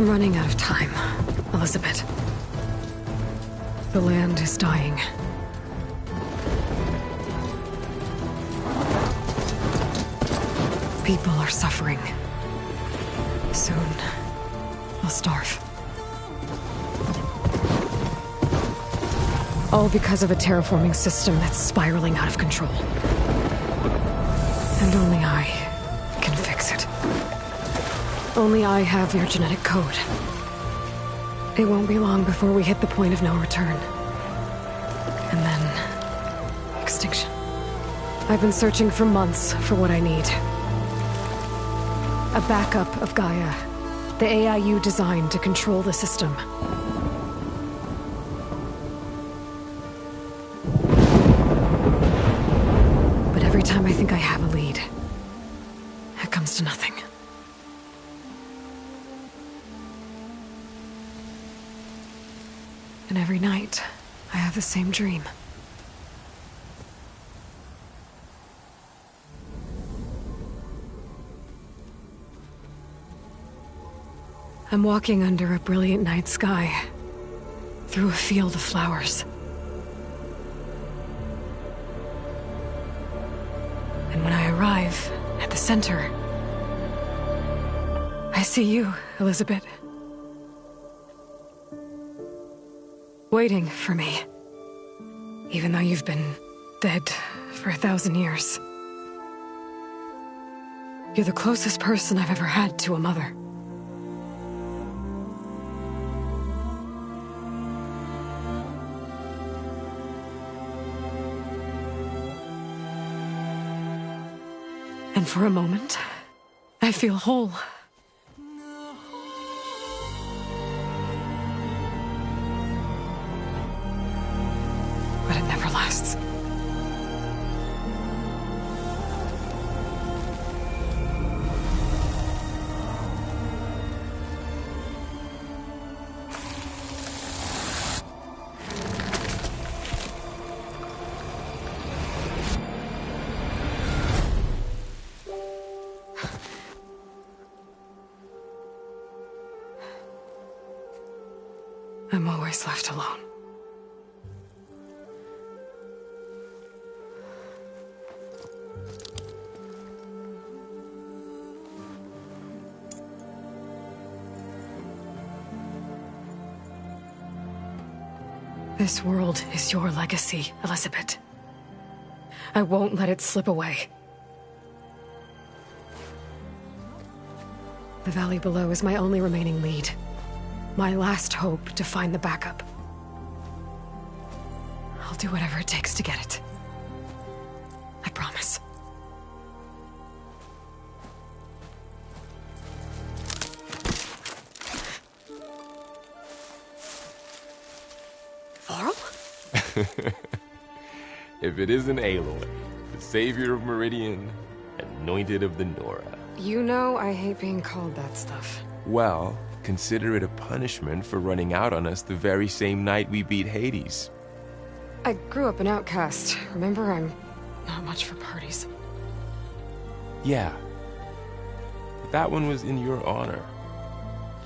I'm running out of time, Elizabeth. The land is dying. People are suffering. Soon, they'll starve. All because of a terraforming system that's spiraling out of control. And only I can fix it. Only I have your genetic code. It won't be long before we hit the point of no return. And then... extinction. I've been searching for months for what I need. A backup of Gaia. The AIU designed to control the system. But every time I think I have a lead, it comes to nothing. And every night, I have the same dream. I'm walking under a brilliant night sky, through a field of flowers. And when I arrive at the center, I see you, Elizabeth. Waiting for me. Even though you've been dead for 1,000 years. You're the closest person I've ever had to a mother. And for a moment, I feel whole. But it never lasts. I'm always left alone. This world is your legacy, Elizabeth. I won't let it slip away. The valley below is my only remaining lead. My last hope to find the backup. I'll do whatever it takes to get it. I promise. Varl? If it isn't Aloy, the savior of Meridian, anointed of the Nora. You know I hate being called that stuff. Well, consider it a punishment for running out on us the very same night we beat Hades. I grew up an outcast. Remember, I'm not much for parties. Yeah. But that one was in your honor.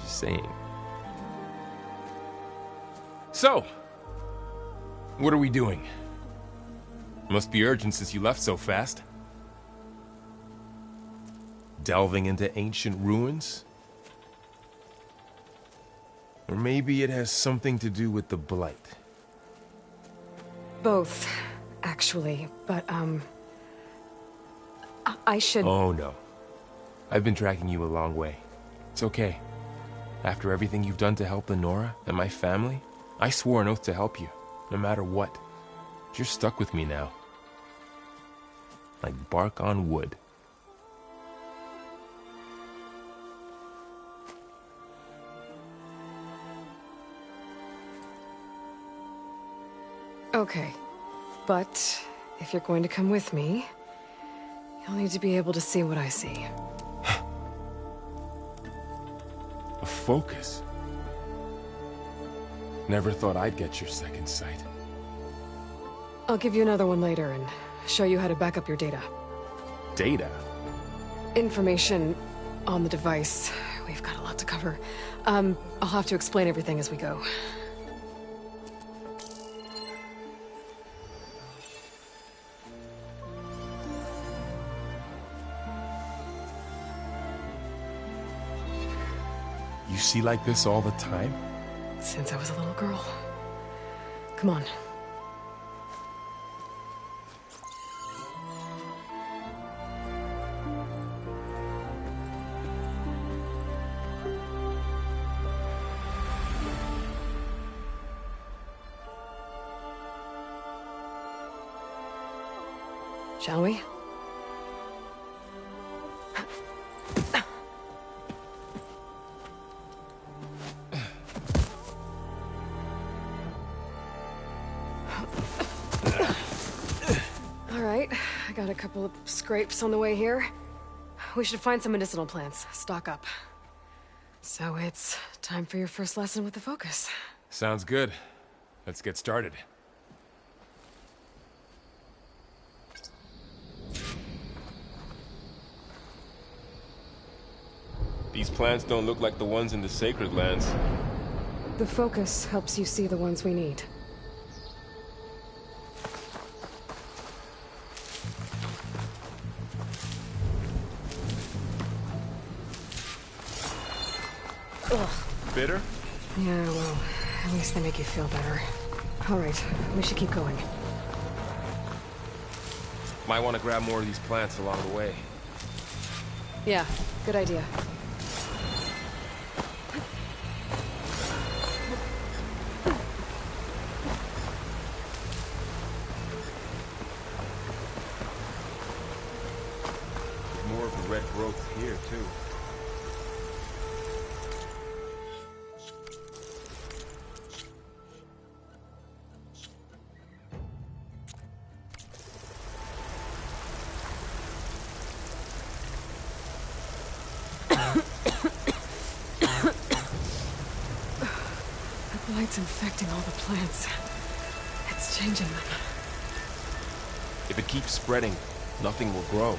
Just saying. So, what are we doing? Must be urgent since you left so fast. Delving into ancient ruins? Or maybe it has something to do with the Blight. Both, actually, but, I should... Oh, no. I've been tracking you a long way. It's okay. After everything you've done to help the Nora and my family, I swore an oath to help you, no matter what. You're stuck with me now. Like bark on wood. Okay, but if you're going to come with me, you'll need to be able to see what I see. A focus? Never thought I'd get your second sight. I'll give you another one later and show you how to back up your data. Data? Information on the device we've got a lot to cover. I'll have to explain everything as we go. You see like this all the time? Since I was a little girl. Come on. Shall we? All right, I got a couple of scrapes on the way here. We should find some medicinal plants, stock up. So it's time for your first lesson with the Focus. Sounds good. Let's get started. These plants don't look like the ones in the Sacred Lands. The Focus helps you see the ones we need. Ugh. Bitter? Yeah, well, at least they make you feel better. All right, we should keep going. Might want to grab more of these plants along the way. Yeah, good idea. More of the red growth here, too. The blight's infecting all the plants. It's changing them. If it keeps spreading, nothing will grow.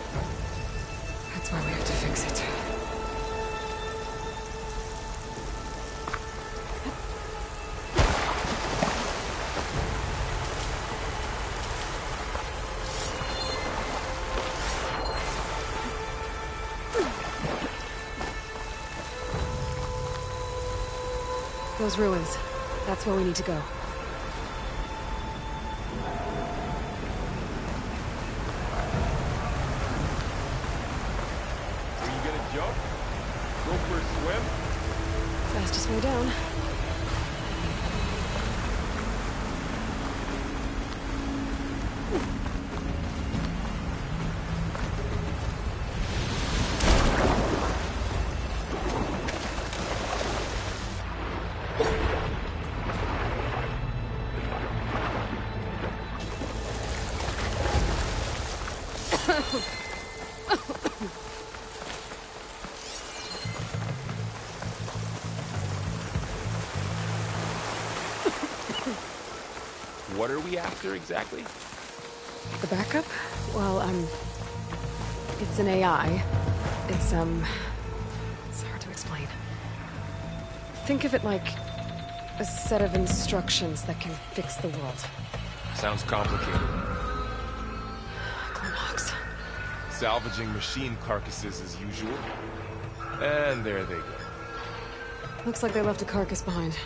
That's why we have to fix it. Those ruins. That's where we need to go. Are you gonna jump? Go for a swim? Fastest way down. What are we after exactly? The backup? Well, it's an AI. It's hard to explain. Think of it like a set of instructions that can fix the world. Sounds complicated. Glomox. Salvaging machine carcasses as usual. And there they go. Looks like they left a carcass behind.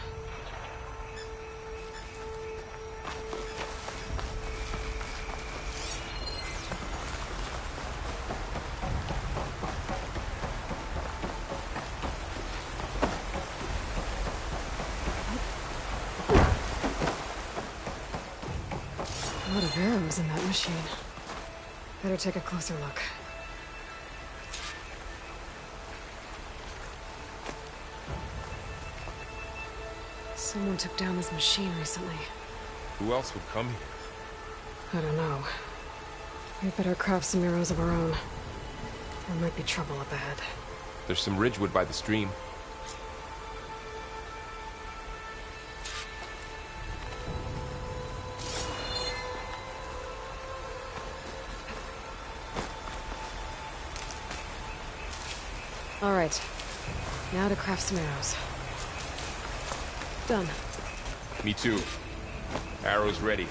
A lot of arrows in that machine. Better take a closer look. Someone took down this machine recently. Who else would come here? I don't know. We better craft some arrows of our own. There might be trouble up ahead. There's some ridgewood by the stream. All right. Now to craft some arrows. Done. Me too. Arrows ready.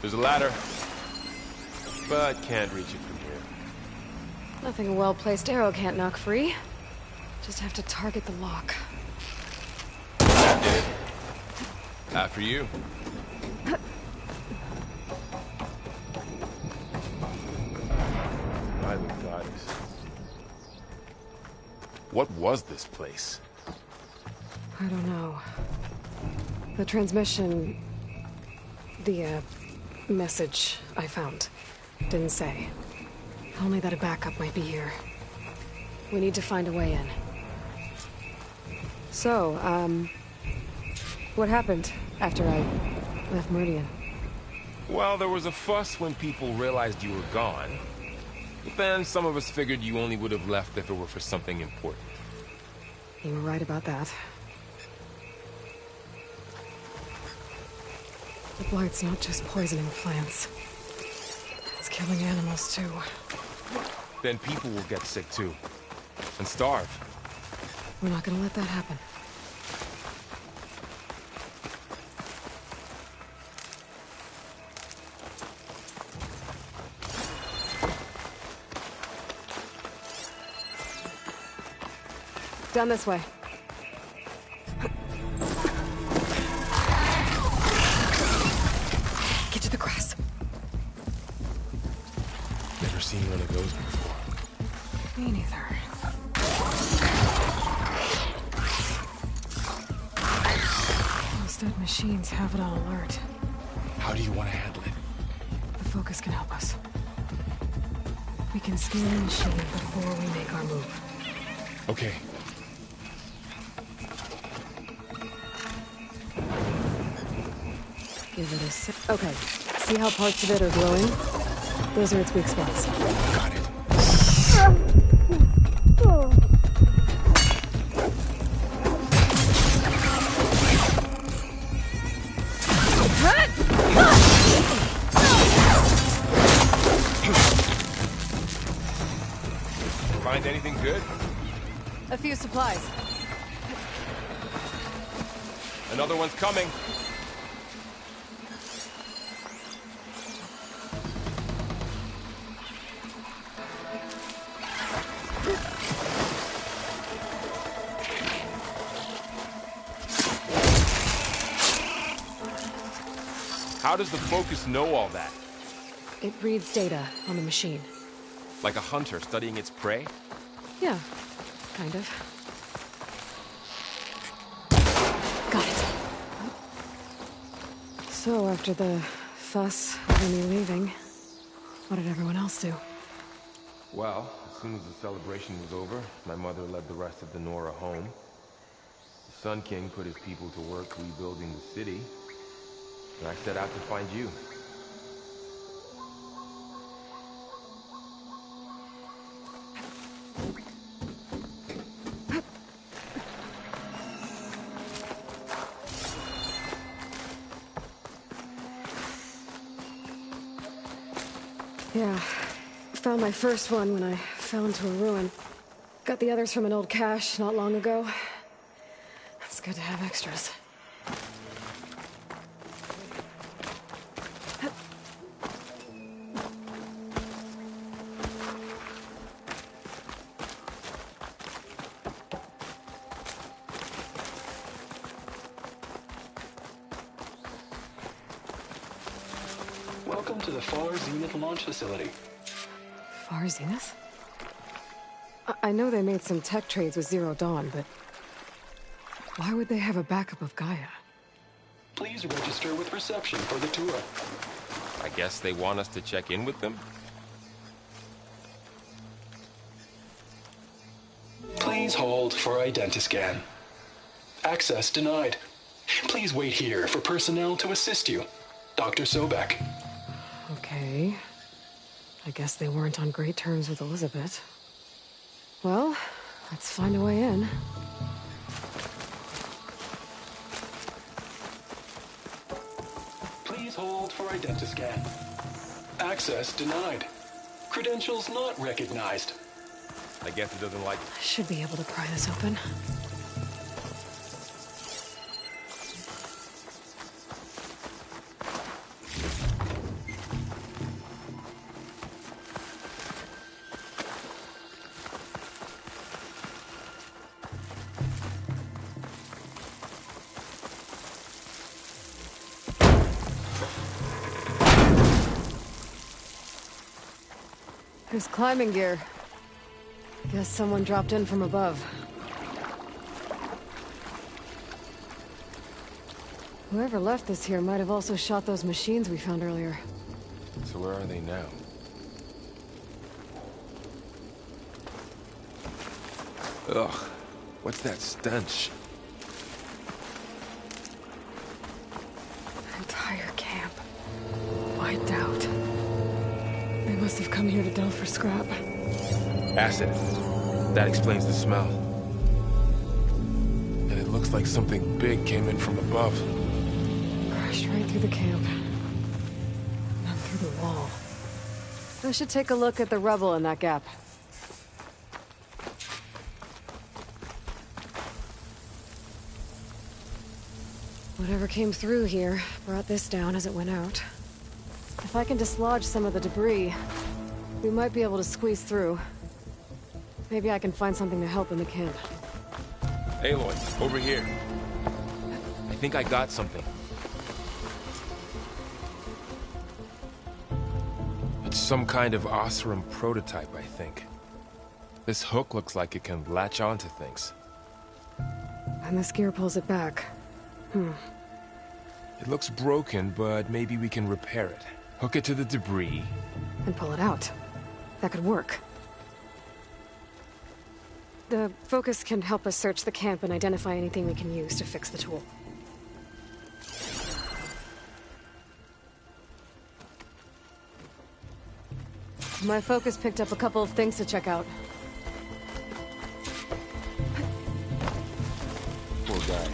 There's a ladder, but can't reach it from here. Nothing a well-placed arrow can't knock free. Just have to target the lock. That did it. After you. My little goddess. What was this place? I don't know. The transmission... The, message I found didn't say. Only that a backup might be here. We need to find a way in. So, what happened after I left Meridian? Well, there was a fuss when people realized you were gone. But then some of us figured you only would have left if it were for something important. You were right about that. The blight's not just poisoning plants. It's killing animals, too. Then people will get sick, too. And starve. We're not gonna let that happen. Down this way. Get to the grass. Never seen one of those before. Me neither. Those dead machines have it on alert. How do you want to handle it? The focus can help us. We can scan the machine before we make our move. Okay. Give it a sec. Okay. See how parts of it are glowing? Those are its weak spots. Got it. Find anything good? A few supplies. Another one's coming. How does the focus know all that? It reads data on the machine. Like a hunter studying its prey? Yeah, kind of. Got it. So, after the fuss over me leaving, what did everyone else do? Well, as soon as the celebration was over, my mother led the rest of the Nora home. The Sun King put his people to work rebuilding the city, and I set out to find you. Yeah, found my first one when I fell into a ruin. Got the others from an old cache not long ago. It's good to have extras. Welcome to the Far Zenith launch facility. Far Zenith? I know they made some tech trades with Zero Dawn, but why would they have a backup of Gaia? Please register with reception for the tour. I guess they want us to check in with them? Please hold for identiscan. Access denied. Please wait here for personnel to assist you. Dr. Sobek. Okay. I guess they weren't on great terms with Elizabeth. Well, let's find a way in. Please hold for identiscan. Access denied. Credentials not recognized. I guess it doesn't like... I should be able to pry this open. There's climbing gear. Guess someone dropped in from above. Whoever left this here might have also shot those machines we found earlier. So where are they now? Ugh, what's that stench? Entire camp. Wiped out. They must have come here to delve for scrap. Acid. That explains the smell. And it looks like something big came in from above. Crashed right through the camp. Then through the wall. I should take a look at the rubble in that gap. Whatever came through here brought this down as it went out. If I can dislodge some of the debris, we might be able to squeeze through. Maybe I can find something to help in the camp. Aloy, over here. I think I got something. It's some kind of Oseram prototype, I think. This hook looks like it can latch onto things. And this gear pulls it back. It looks broken, but maybe we can repair it. Hook it to the debris. And pull it out. That could work. The focus can help us search the camp and identify anything we can use to fix the tool. My focus picked up a couple of things to check out. Poor guy.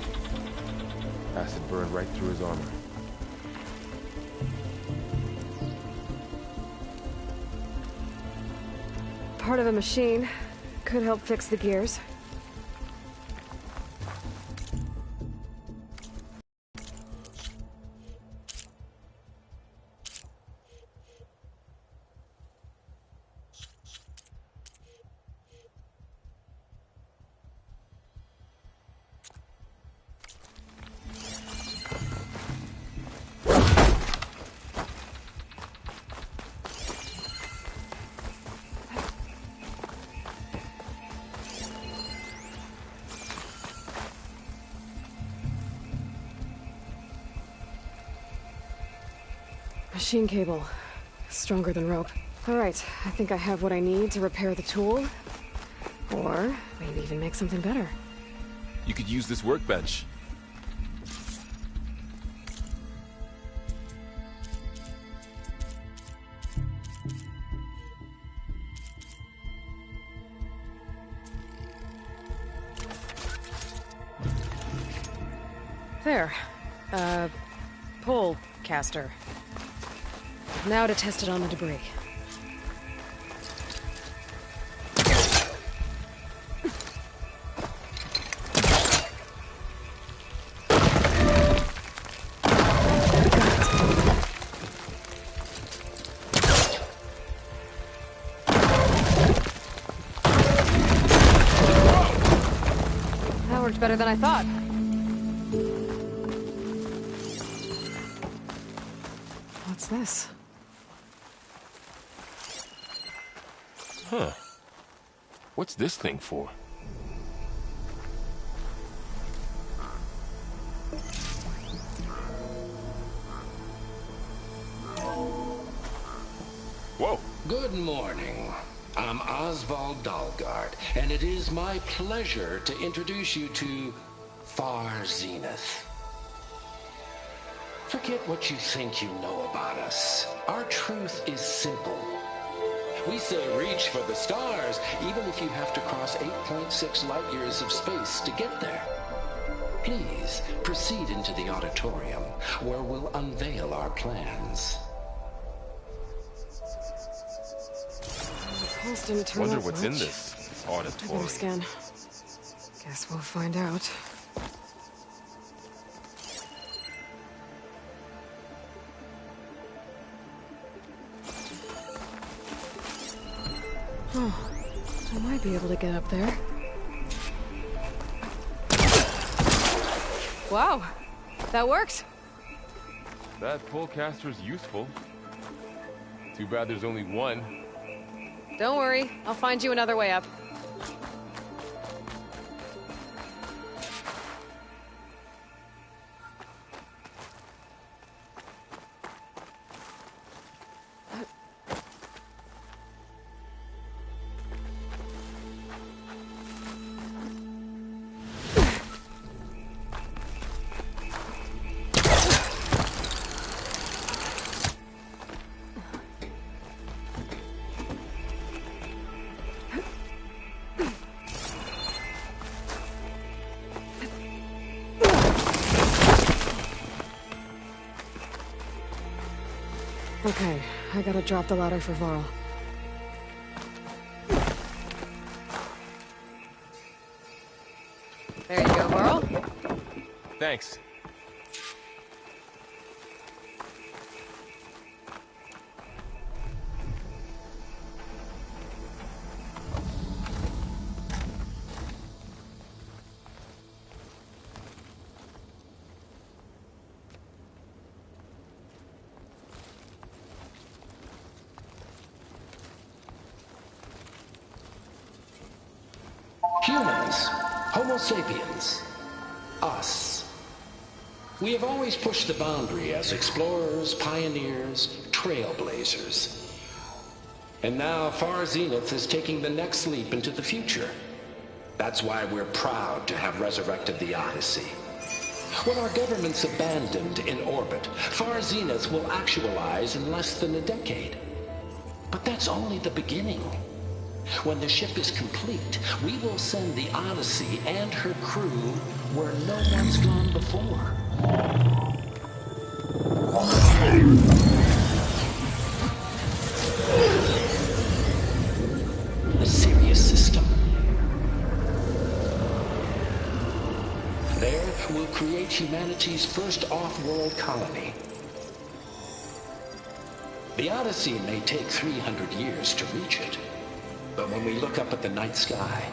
Acid burned right through his armor. Part of a machine. Could help fix the gears. Machine cable. Stronger than rope. Alright, I think I have what I need to repair the tool. Or maybe even make something better. You could use this workbench. There. Pole caster. Now to test it on the debris. That worked better than I thought. What's this? Huh. What's this thing for? Whoa. Good morning. I'm Oswald Dalgard, and it is my pleasure to introduce you to Far Zenith. Forget what you think you know about us. Our truth is simple. We say reach for the stars, even if you have to cross 8.6 light years of space to get there. Please, proceed into the auditorium, where we'll unveil our plans. The pulse didn't turn Wonder out what's much. in this. This I better auditorium. scan. Guess we'll find out. Oh, I might be able to get up there. Wow, that worked. That pullcaster's useful. Too bad there's only one. Don't worry, I'll find you another way up. Okay, I gotta drop the ladder for Varl. There you go, Varl. Thanks. Humans, Homo sapiens, us. We have always pushed the boundary as explorers, pioneers, trailblazers. And now Far Zenith is taking the next leap into the future. That's why we're proud to have resurrected the Odyssey. When our government's abandoned in orbit, Far Zenith will actualize in less than a decade. But that's only the beginning. When the ship is complete, we will send the Odyssey and her crew where no one's gone before. The Sirius system. There, we'll create humanity's first off-world colony. The Odyssey may take 300 years to reach it. But when we look up at the night sky,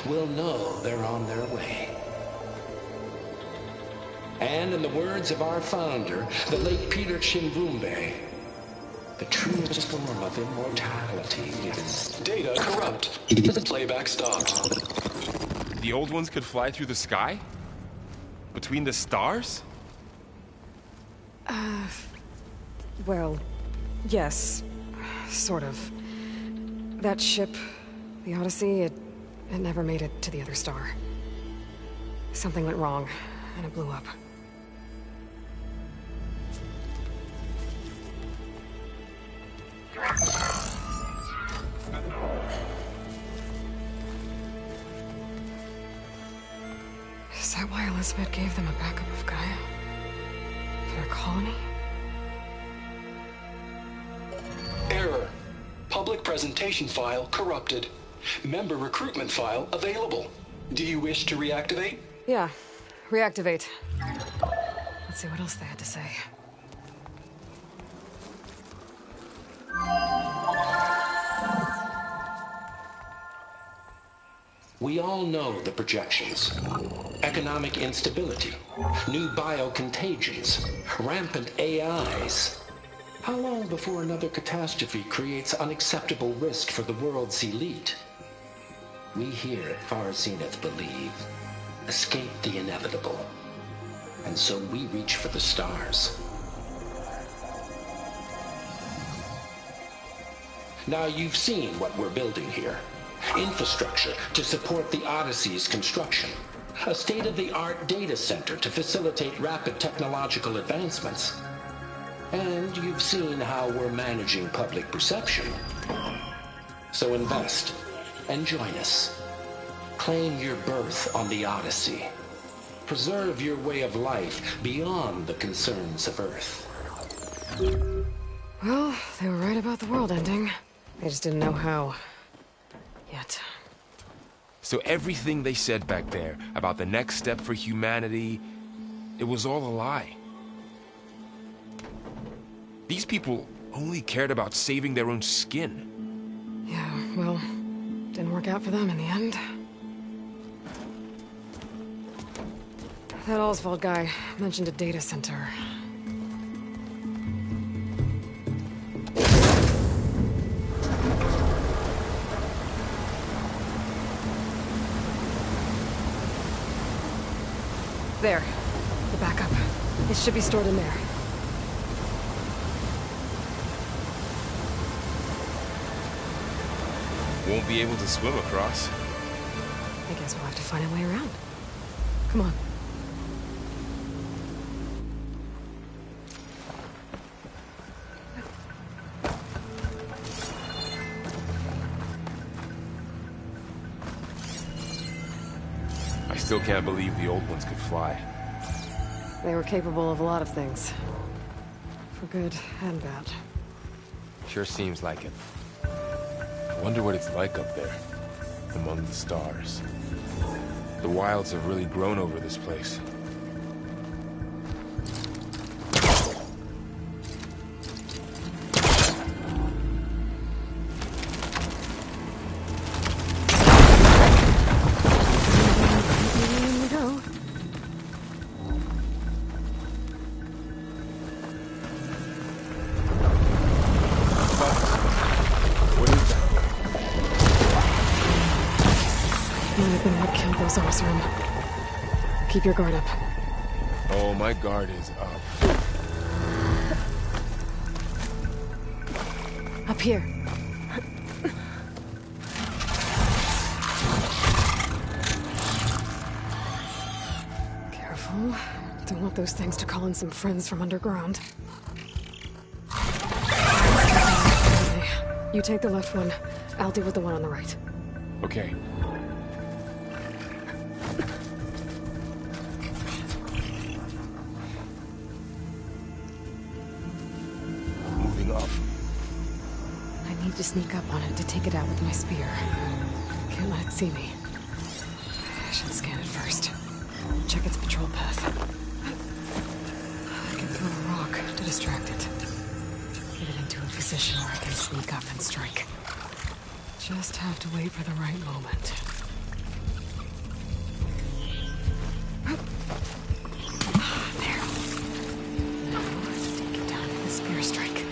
we'll know they're on their way. And in the words of our founder, the late Peter Chimbumbe, the truest form of immortality is... Data corrupt. Playback stopped. The old ones could fly through the sky? Between the stars? Well, yes. Sort of. That ship, the Odyssey, it never made it to the other star. Something went wrong, and it blew up. Is that why Elizabeth gave them a backup of Gaia? For their colony? Error. Public presentation file corrupted. Member recruitment file available. Do you wish to reactivate? Yeah, reactivate. Let's see what else they had to say. We all know the projections. Economic instability, new biocontagions, rampant AIs. How long before another catastrophe creates unacceptable risk for the world's elite? We here at Far Zenith believe, escape the inevitable. And so we reach for the stars. Now you've seen what we're building here. Infrastructure to support the Odyssey's construction. A state-of-the-art data center to facilitate rapid technological advancements. And you've seen how we're managing public perception. So invest and join us. Claim your berth on the Odyssey. Preserve your way of life beyond the concerns of Earth. Well, they were right about the world ending. They just didn't know how. Yet. So everything they said back there about the next step for humanity, it was all a lie. These people only cared about saving their own skin. Yeah, well, didn't work out for them in the end. That Oswald guy mentioned a data center. There. The backup. It should be stored in there. Won't be able to swim across. I guess we'll have to find a way around. Come on. I still can't believe the old ones could fly. They were capable of a lot of things. For good and bad. Sure seems like it. I wonder what it's like up there, among the stars. The wilds have really grown over this place. Here we go. What is that? Might have been what killed those Oseram. Keep your guard up. Oh, my guard is up. Up here. Careful. Don't want those things to call in some friends from underground. You take the left one. I'll deal with the one on the right. Okay. Moving up. I need to sneak up on it to take it out with my spear. Can't let it see me. I should scan it first. Check its patrol path. I can throw a rock to distract it. Get it into a position where I can sneak up and strike. Just have to wait for the right moment. There. Now, take it down with a spear strike.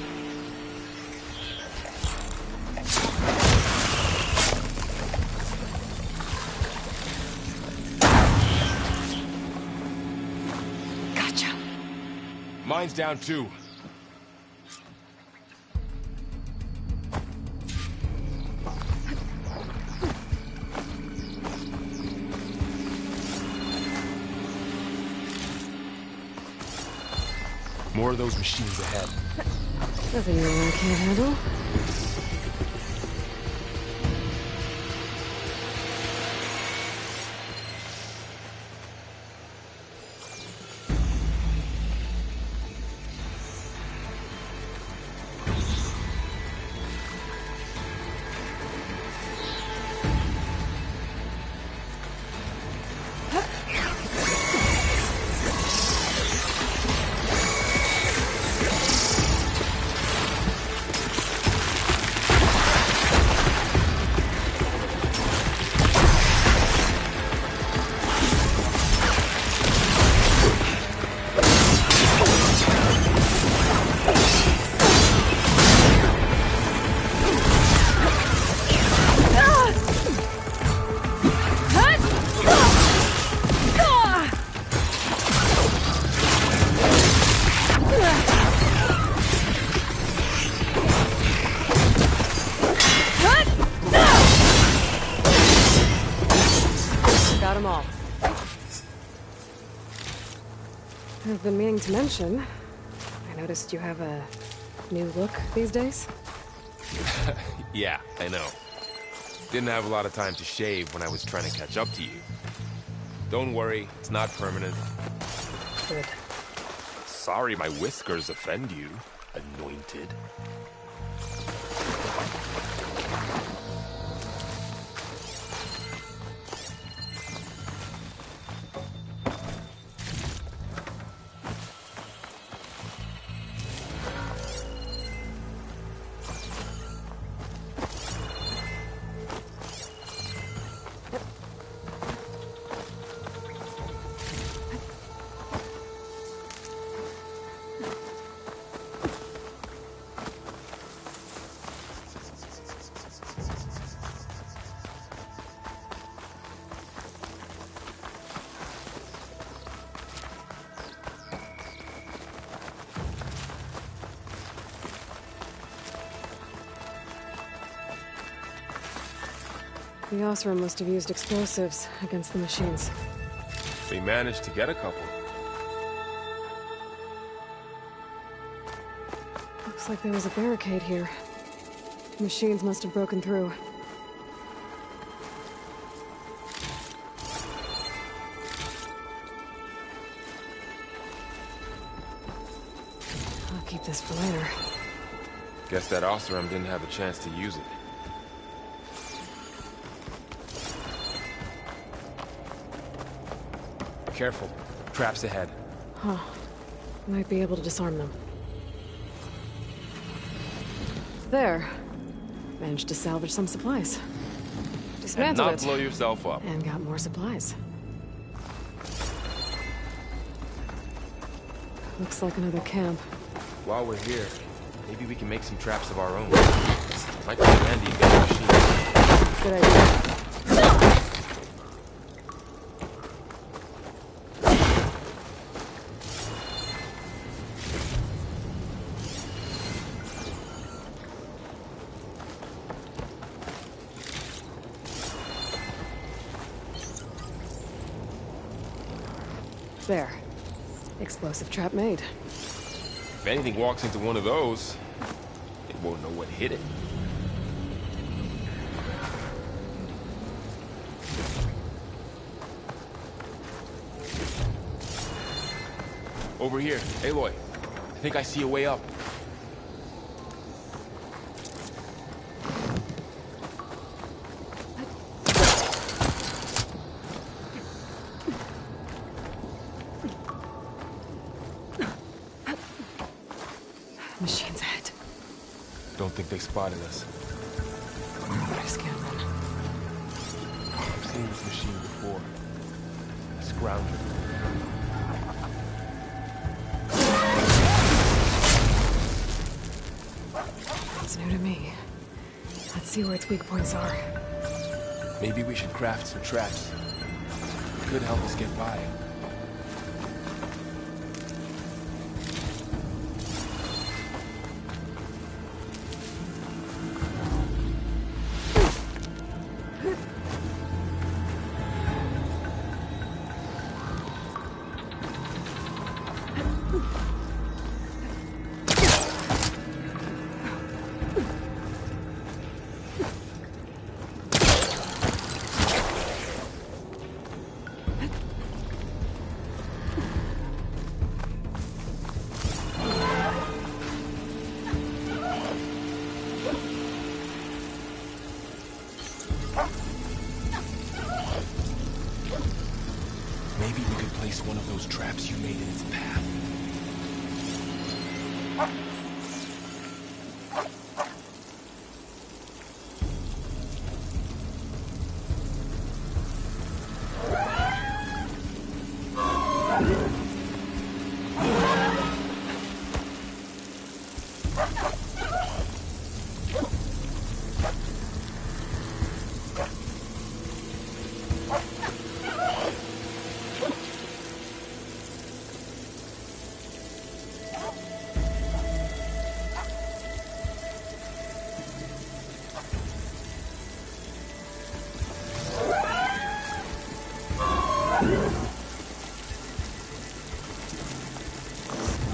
Gotcha. Mine's down too. More of those machines ahead. Nothing you can't handle. Got them all. I've been meaning to mention, I noticed you have a new look these days. Yeah, I know. Didn't have a lot of time to shave when I was trying to catch up to you. Don't worry, it's not permanent. Good. Sorry my whiskers offend you, anointed. The Osram must have used explosives against the machines. We managed to get a couple. Looks like there was a barricade here. Machines must have broken through. I'll keep this for later. Guess that Osram didn't have a chance to use it. Careful. Traps ahead. Huh. Might be able to disarm them. There. Managed to salvage some supplies. And Dismantled not blow yourself up. and got more supplies. Looks like another camp. While we're here, maybe we can make some traps of our own. Might be handy to get a machine. Good idea. There. Explosive trap made. If anything walks into one of those, it won't know what hit it. Over here, Aloy. I think I see a way up. Machines ahead. Don't think they spotted us. Better scan them. I've seen this machine before. A scoundrel. It's new to me. Let's see where its weak points are. Maybe we should craft some traps. It could help us get by. Maybe we could place one of those traps you made in its path.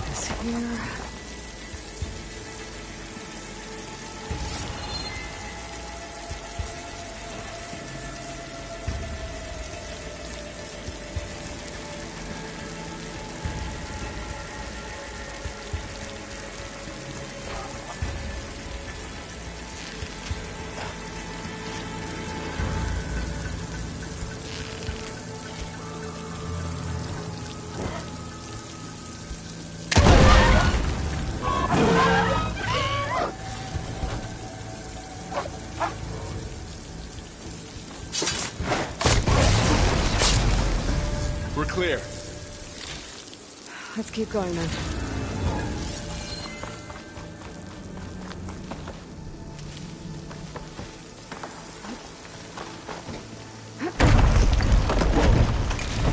This here. We're clear. Let's keep going then.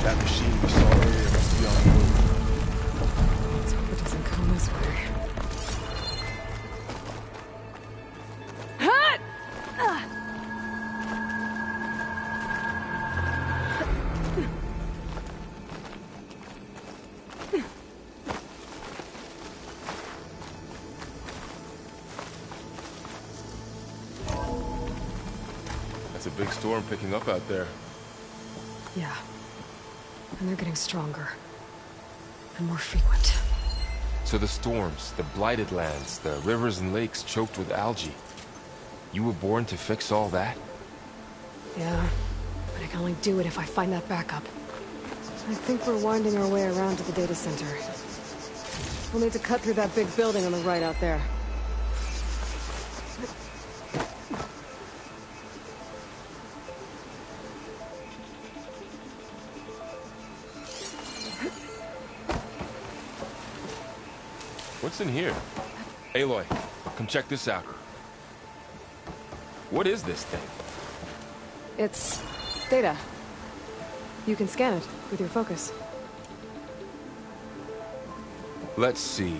That machine we saw earlier must be on the move. Let's hope it doesn't come this way. That's a big storm picking up out there. Yeah. And they're getting stronger. And more frequent. So the storms, the blighted lands, the rivers and lakes choked with algae. You were born to fix all that? Yeah. But I can only do it if I find that backup. I think we're winding our way around to the data center. We'll need to cut through that big building on the right out there. What's in here? Aloy, come check this out. What is this thing? It's data. You can scan it with your focus. Let's see.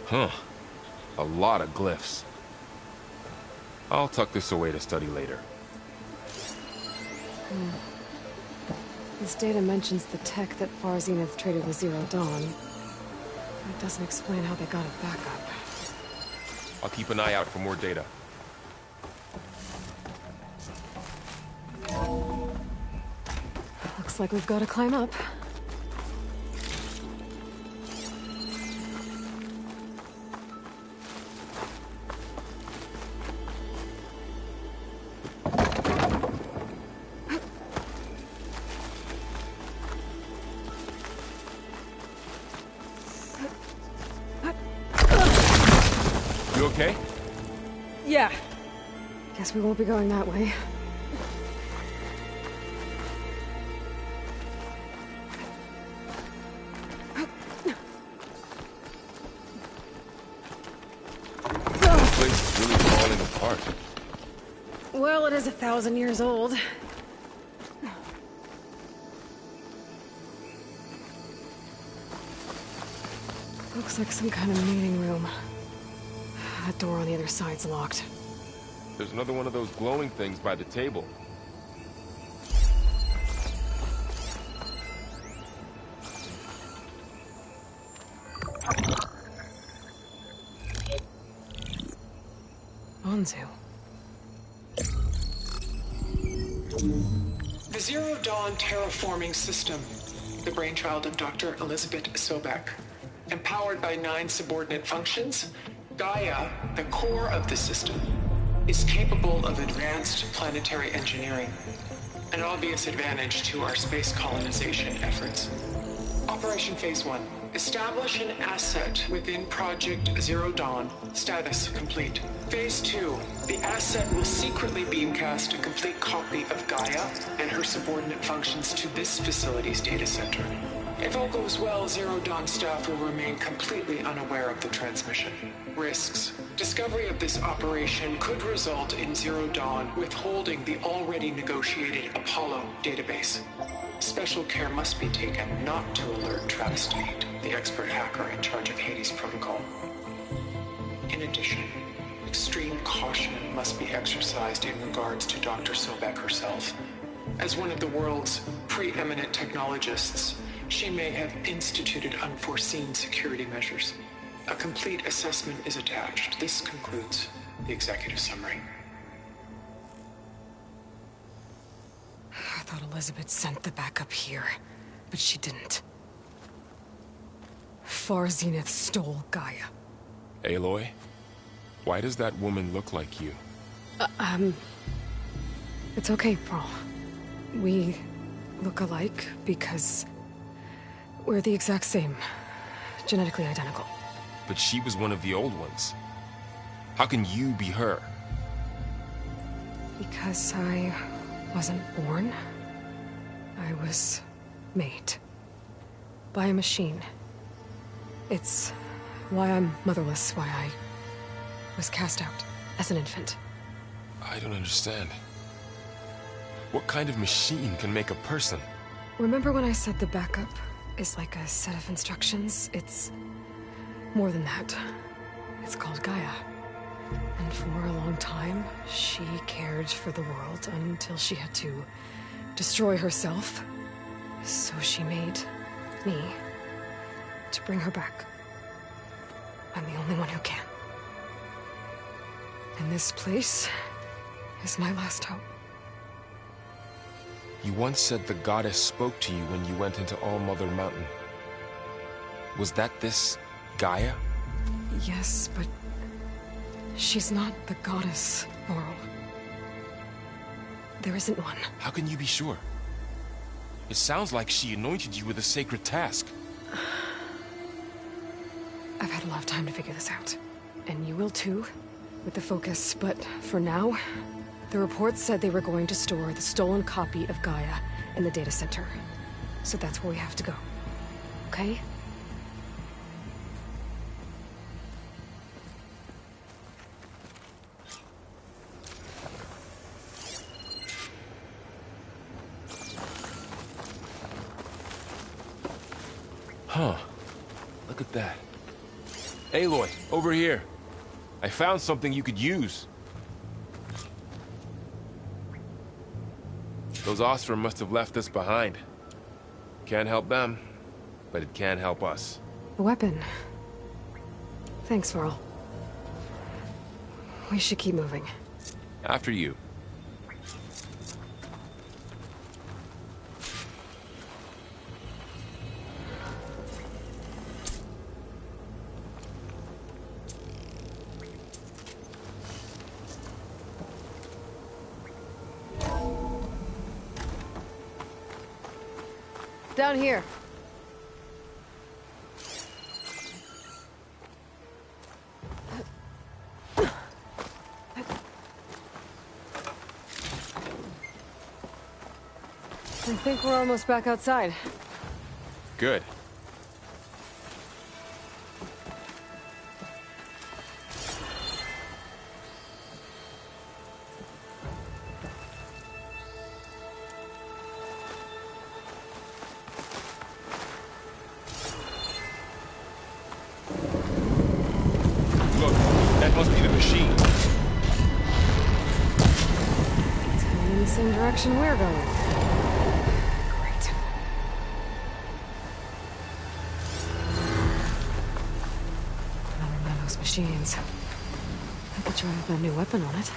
Huh. A lot of glyphs. I'll tuck this away to study later. This data mentions the tech that Far Zenith traded with Zero Dawn. It doesn't explain how they got it back up. I'll keep an eye out for more data. Looks like we've got to climb up. You okay? Yeah. Guess we won't be going that way. This place is really falling apart. Well, it is 1,000 years old. Looks like some kind of meeting room. That door on the other side's locked. There's another one of those glowing things by the table. Anzu. The Zero Dawn terraforming system, the brainchild of Dr. Elizabeth Sobek. Empowered by 9 subordinate functions, Gaia, the core of the system, is capable of advanced planetary engineering, an obvious advantage to our space colonization efforts. Operation Phase 1. Establish an asset within Project Zero Dawn. Status complete. Phase 2. The asset will secretly beamcast a complete copy of Gaia and her subordinate functions to this facility's data center. If all goes well, Zero Dawn staff will remain completely unaware of the transmission. Risks. Discovery of this operation could result in Zero Dawn withholding the already negotiated Apollo database. Special care must be taken not to alert Travis Tate, the expert hacker in charge of Hades Protocol. In addition, extreme caution must be exercised in regards to Dr. Sobek herself. As one of the world's preeminent technologists, she may have instituted unforeseen security measures. A complete assessment is attached. This concludes the executive summary. I thought Elizabeth sent the backup here, but she didn't. Far Zenith stole Gaia. Aloy? Why does that woman look like you? It's okay, Pearl. We look alike because we're the exact same. Genetically identical. But she was one of the old ones. How can you be her? Because I wasn't born. I was made. By a machine. It's why I'm motherless, why I was cast out as an infant. I don't understand. What kind of machine can make a person? Remember when I said the backup is like a set of instructions? It's more than that. It's called Gaia. And for a long time, she cared for the world until she had to destroy herself. So she made me to bring her back. I'm the only one who can. And this place is my last hope. You once said the goddess spoke to you when you went into All-Mother Mountain. Was that this Gaia? Yes, but she's not the goddess, Laurel. There isn't one. How can you be sure? It sounds like she anointed you with a sacred task. I've had a lot of time to figure this out. And you will too, with the focus. But for now, the reports said they were going to store the stolen copy of Gaia in the data center. So that's where we have to go. Okay? Huh. Look at that. Aloy, over here. I found something you could use. Those Ostrom must have left us behind. Can't help them, but it can help us. A weapon. Thanks, Varl. We should keep moving. After you. Down here. I think we're almost back outside. Good. Look, that must be the machine. It's going in the same direction we're going. Great. Another one of those machines. I could try with my new weapon on it.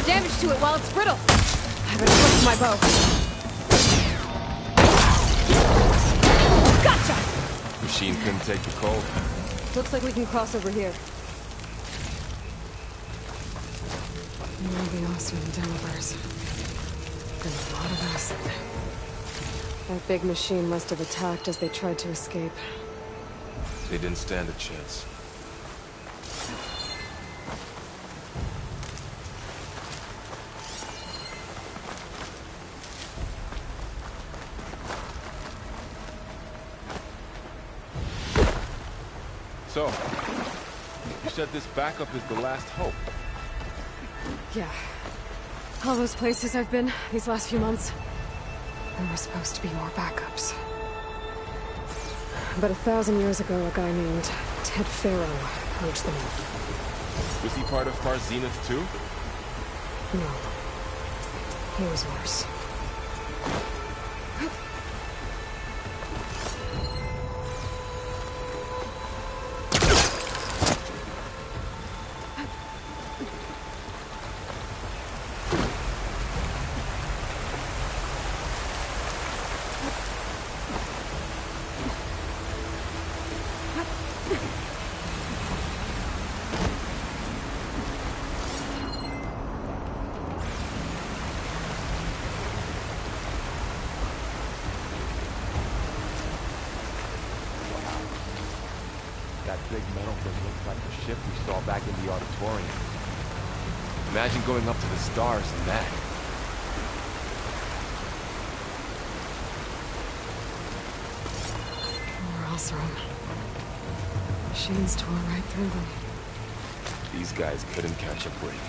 Damage to it while it's brittle. I better flip my bow. Gotcha! Machine couldn't take the cold. Looks like we can cross over here. More of the Ostrom Delivers. And a lot of acid. That big machine must have attacked as they tried to escape. They didn't stand a chance. So, you said this backup is the last hope. Yeah. All those places I've been these last few months, there were supposed to be more backups. But 1,000 years ago, a guy named Ted Faro purged them all. Was he part of Far Zenith too? No. He was worse. That big metal thing looks like the ship we saw back in the auditorium. Imagine going up to the stars in that. More Ostrom. Machines tore right through them. These guys couldn't catch a break.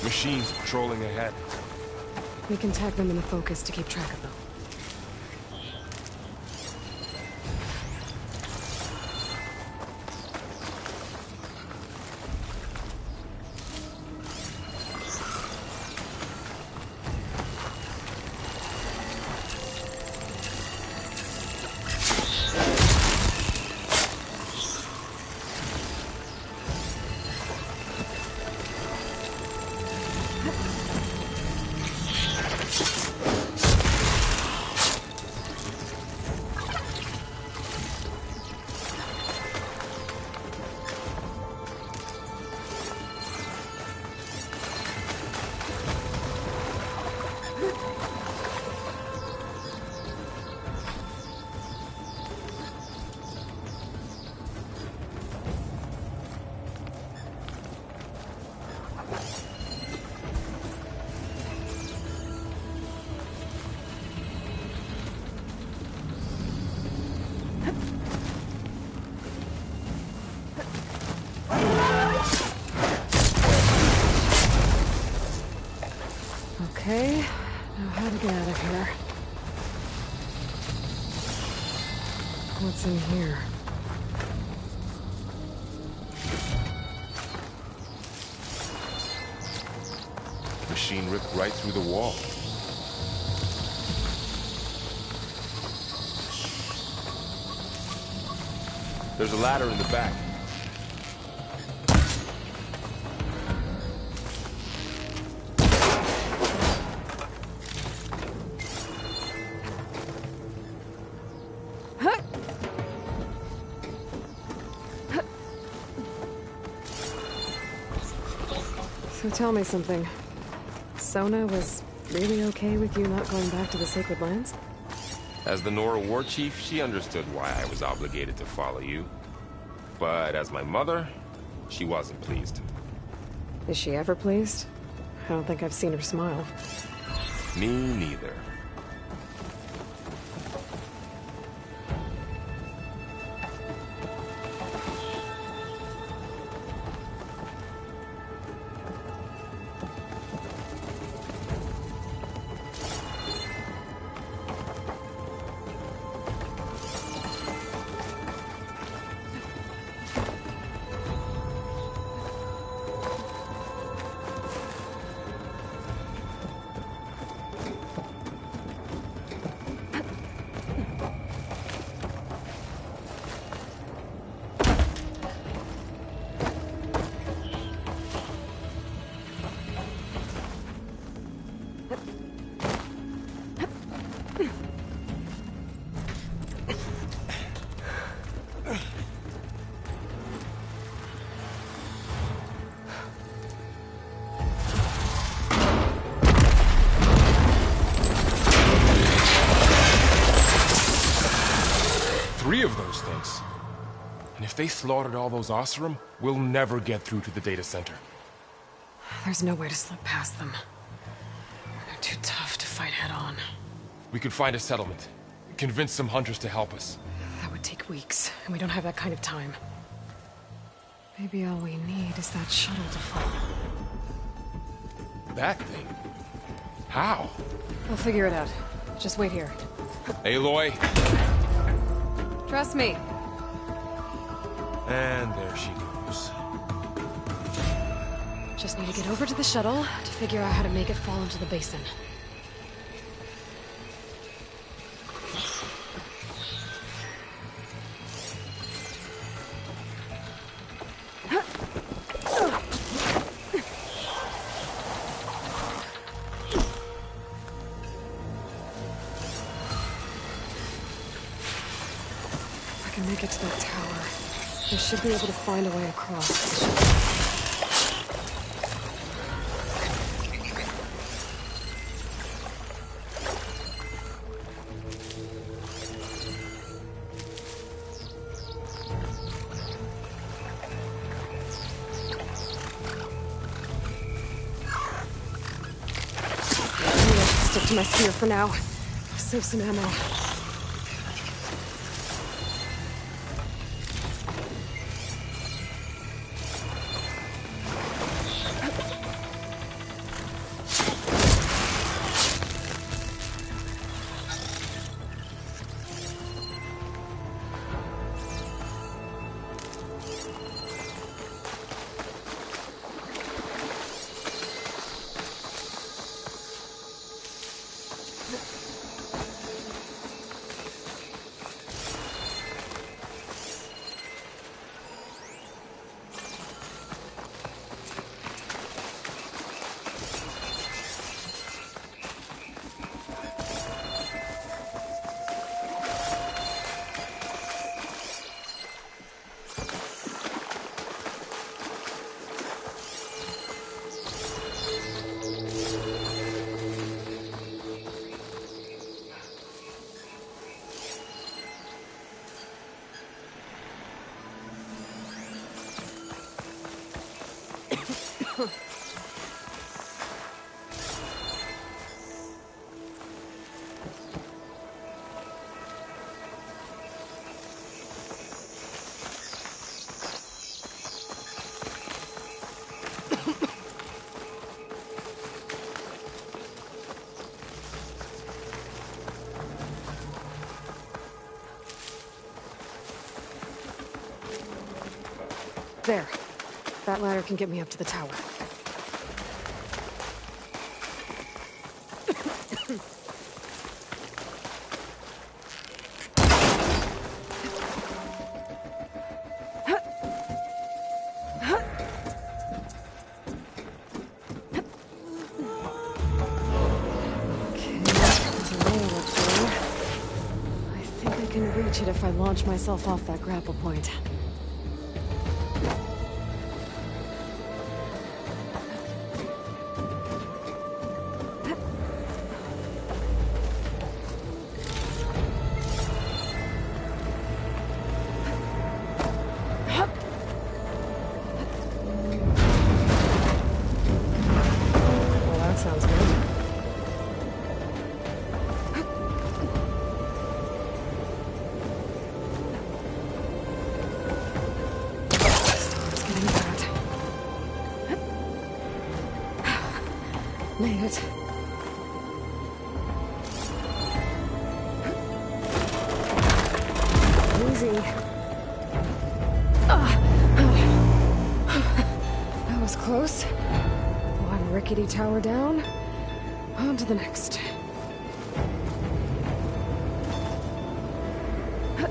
Machines patrolling ahead. We can tag them in the focus to keep track of them. Okay, now how to get out of here? What's in here? Machine ripped right through the wall. There's a ladder in the back. So tell me something. Sona was really okay with you not going back to the Sacred Lands? As the Nora war chief, she understood why I was obligated to follow you. But as my mother, she wasn't pleased. Is she ever pleased? I don't think I've seen her smile. Me neither. Three of those things. And if they slaughtered all those Oseram, we'll never get through to the data center. There's no way to slip past them. They're too tough to fight head-on. We could find a settlement. Convince some hunters to help us. That would take weeks, and we don't have that kind of time. Maybe all we need is that shuttle to fall. That thing? How? We'll figure it out. Just wait here. Aloy. Trust me. And there she goes. Just need to get over to the shuttle to figure out how to make it fall into the basin. If I can make it to that tower, I should be able to find a way across. Stick to my spear for now. I'll save some ammo. There. That ladder can get me up to the tower. Okay, there's a rail up there. I think I can reach it if I launch myself off that grapple point. Well, that sounds good. Storm's getting bad. Made it. Easy. That was close. One rickety tower down. On to the next. I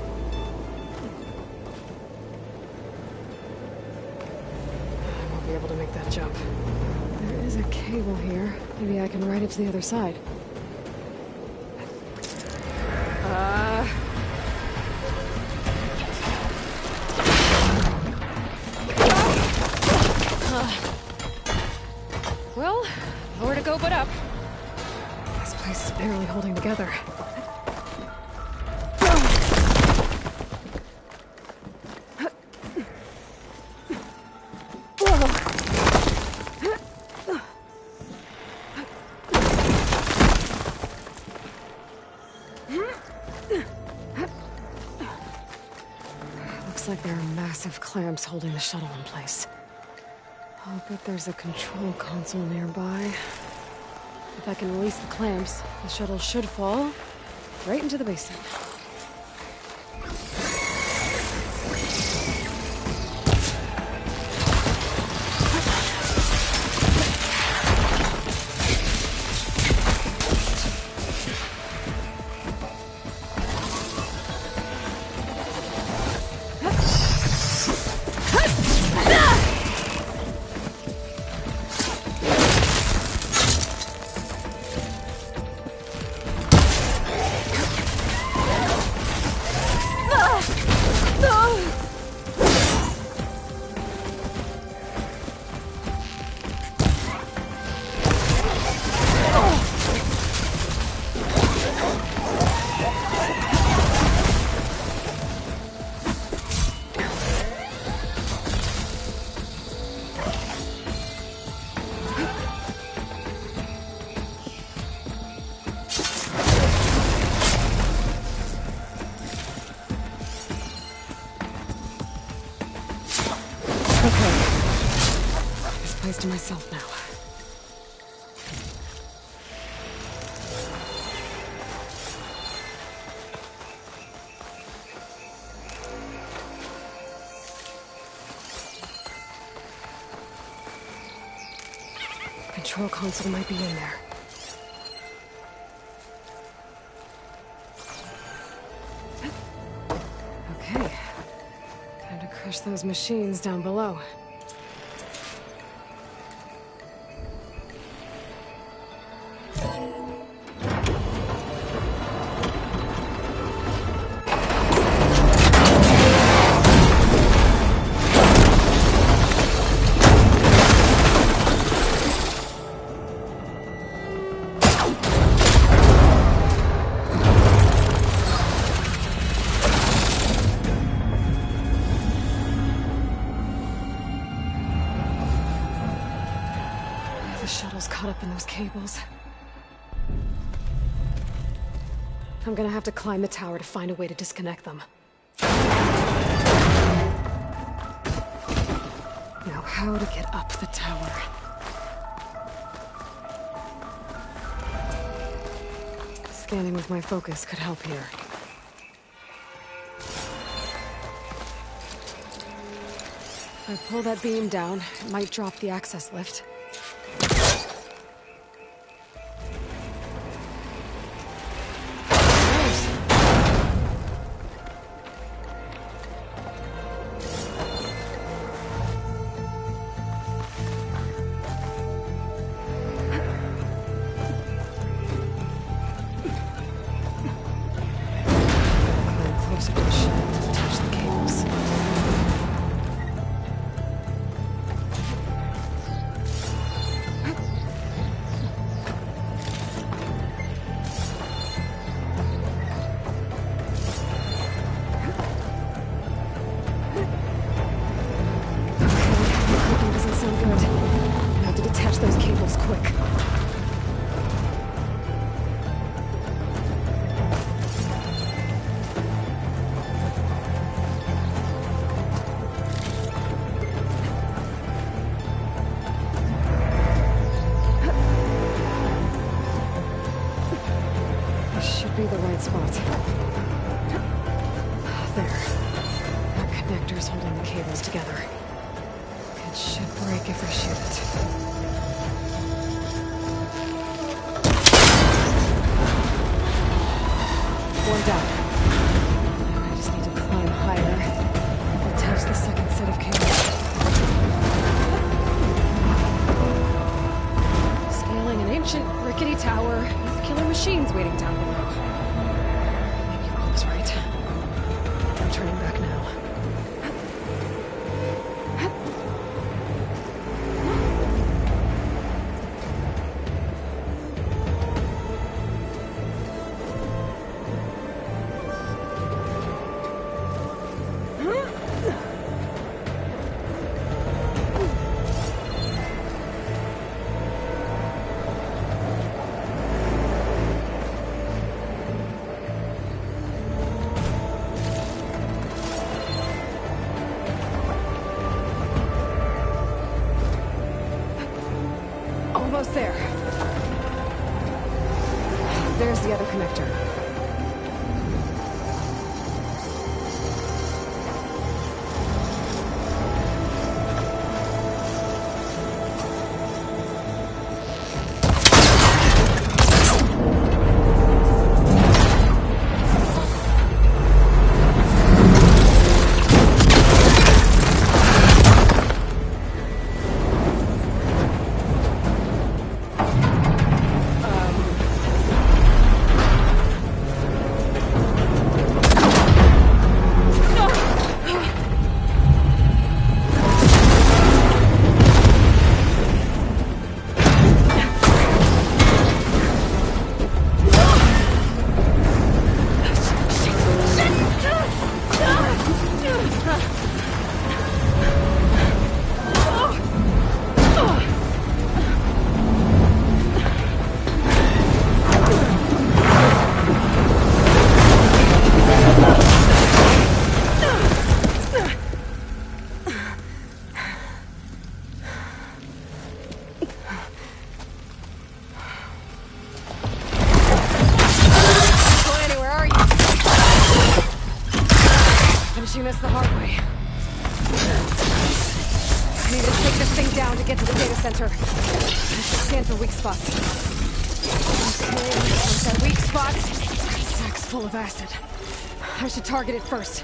won't be able to make that jump. There is a cable here. Maybe I can ride it to the other side. Well, nowhere to go but up. This place is barely holding together. Looks like there are massive clamps holding the shuttle in place. I'll bet there's a control console nearby. If I can release the clamps, the shuttle should fall right into the basin. Place to myself now. Control console might be in there. Okay. Time to crush those machines down below. The shuttle's caught up in those cables. I'm gonna have to climb the tower to find a way to disconnect them. Now, how to get up the tower? Scanning with my focus could help here. If I pull that beam down, it might drop the access lift. Closer to the shaft to touch the cables. Clicking doesn't sound good. I have to detach those cables quick. Be the right spot. There. That connector's holding the cables together. It should break if I shoot it. One down. I just need to climb higher. Attach the second set of cables. Scaling an ancient, rickety tower with killer machines waiting down below. I'm turning back now. Almost there. There's the other connector. Finishing this the hard way. I need to take this thing down to get to the data center. I should scan for weak spots. Okay, there's that weak spot. Sack's full of acid. I should target it first.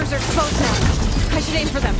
sectors are exposed now. I should aim for them.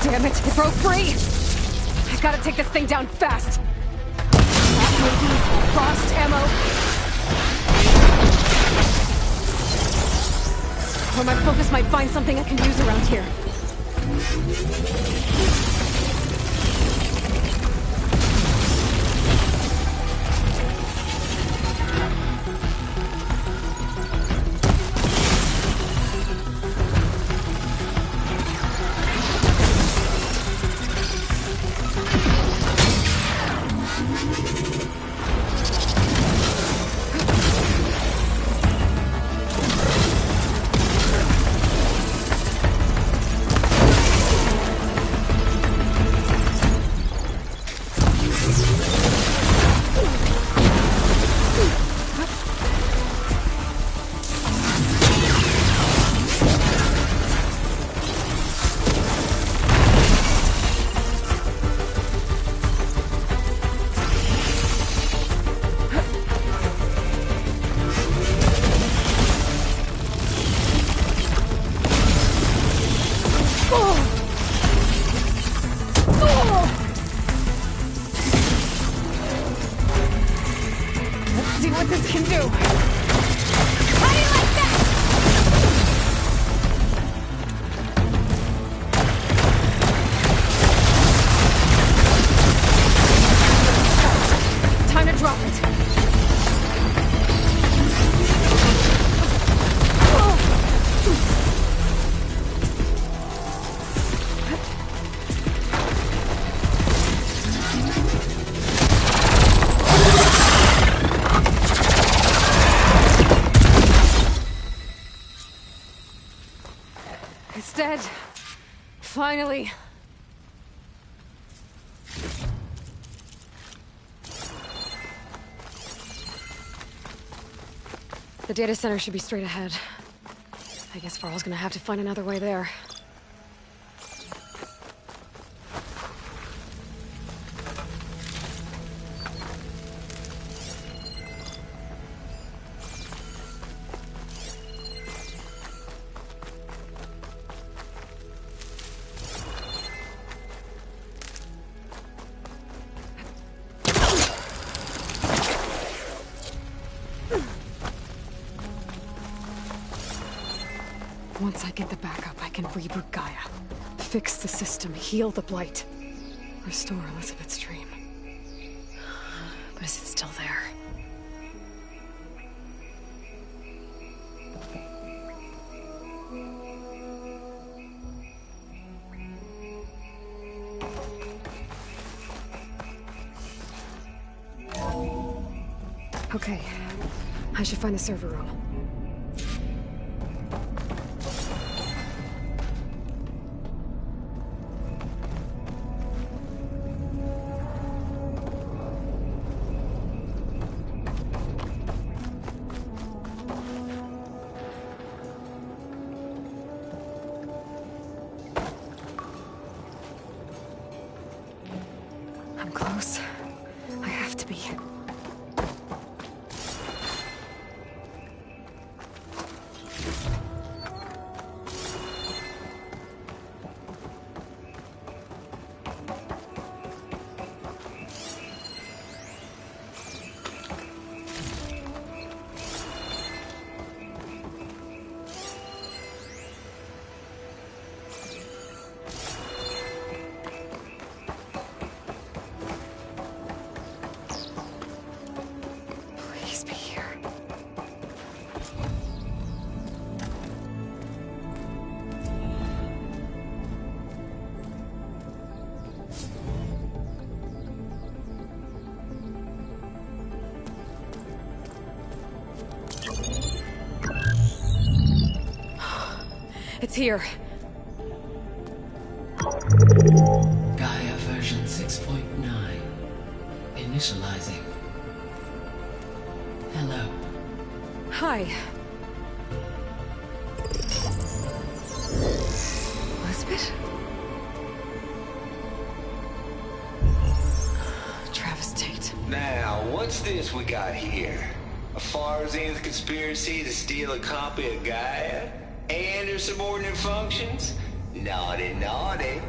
Damn it, it broke free! I gotta take this thing down fast! Frost ammo! Or my focus might find something I can use around here. See what this can do. How do you like that? Time to drop it. It's dead. Finally. The data center should be straight ahead. I guess Varl's gonna have to find another way there. Once I get the backup, I can reboot Gaia. Fix the system, heal the Blight. Restore Elizabeth's dream. But is it still there? Okay. I should find the server room. I'm close. I have to be. Please be here. It's here. Gaia version 6.9. Initializing. Hello. Hi. Elizabeth? Travis Tate. Now, what's this we got here? A Farsian's conspiracy to steal a copy of Gaia? And her subordinate functions? Naughty, naughty.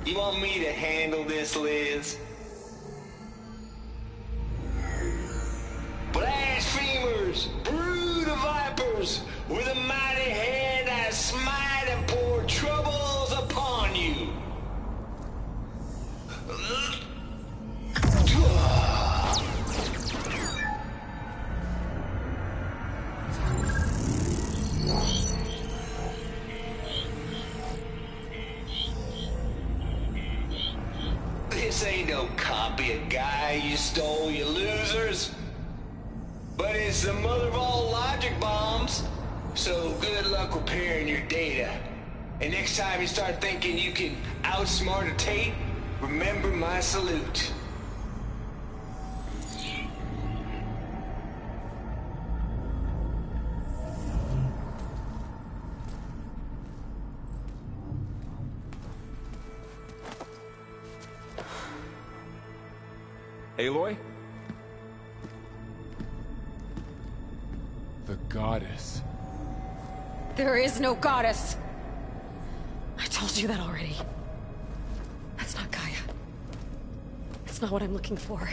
You want me to handle this, Liz? Blasphemers! Brood of vipers! With a mighty hand I smite and pour troubles upon you! This ain't no copy of Gaia you stole, you losers. But it's the mother of all logic bombs. So good luck repairing your data. And next time you start thinking you can outsmart a Tate, remember my salute. Aloy? The goddess. There is no goddess. I told you that already. That's not Gaia. It's not what I'm looking for.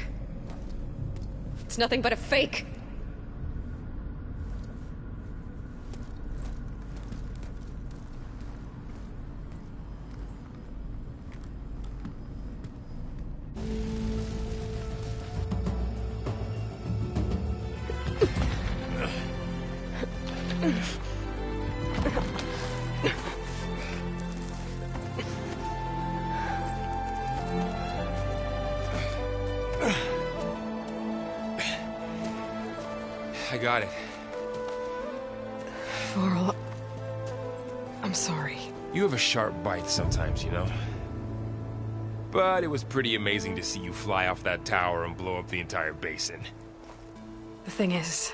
It's nothing but a fake. I got it. Varl, I'm sorry. You have a sharp bite sometimes, you know? But it was pretty amazing to see you fly off that tower and blow up the entire basin. The thing is,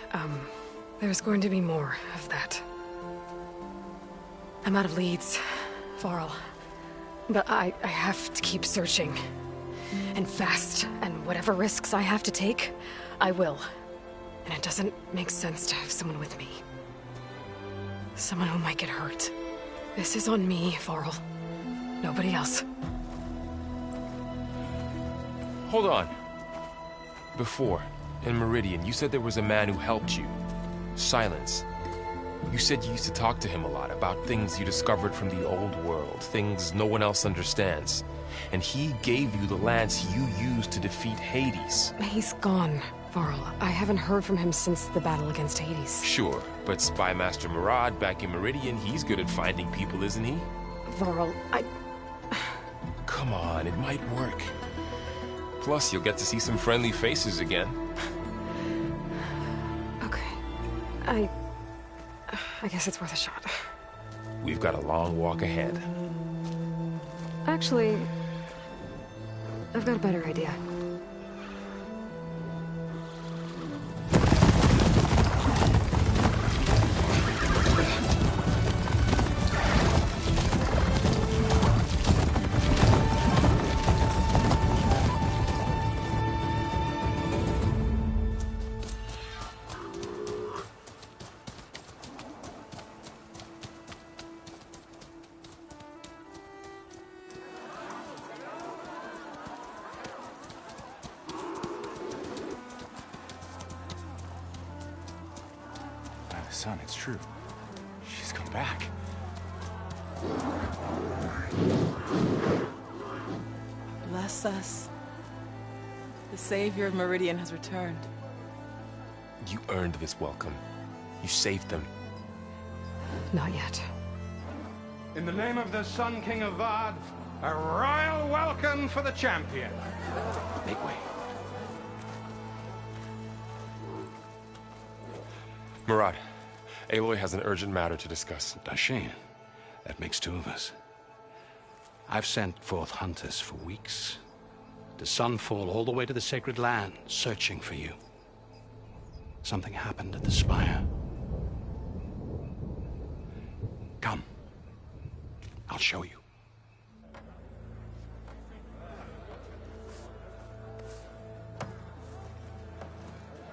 there's going to be more of that. I'm out of leads, Varl. But I have to keep searching. And fast, and whatever risks I have to take, I will. And it doesn't make sense to have someone with me. Someone who might get hurt. This is on me, Varl. Nobody else. Hold on. Before, in Meridian, you said there was a man who helped you. Silence. You said you used to talk to him a lot about things you discovered from the old world, things no one else understands. And he gave you the lance you used to defeat Hades. He's gone, Varl. I haven't heard from him since the battle against Hades. Sure, but Spy Master Murad back in Meridian, he's good at finding people, isn't he? Varl, Come on, it might work. Plus, you'll get to see some friendly faces again. Okay. I guess it's worth a shot. We've got a long walk ahead. Actually, I've got a better idea. Son, it's true. She's come back. Bless us. The savior of Meridian has returned. You earned this welcome. You saved them. Not yet. In the name of the Sun King of Vard, a royal welcome for the champion. Make way. Murad, Aloy has an urgent matter to discuss. Dashane, that makes two of us. I've sent forth hunters for weeks, to Sunfall all the way to the Sacred Land, searching for you. Something happened at the Spire. Come. I'll show you.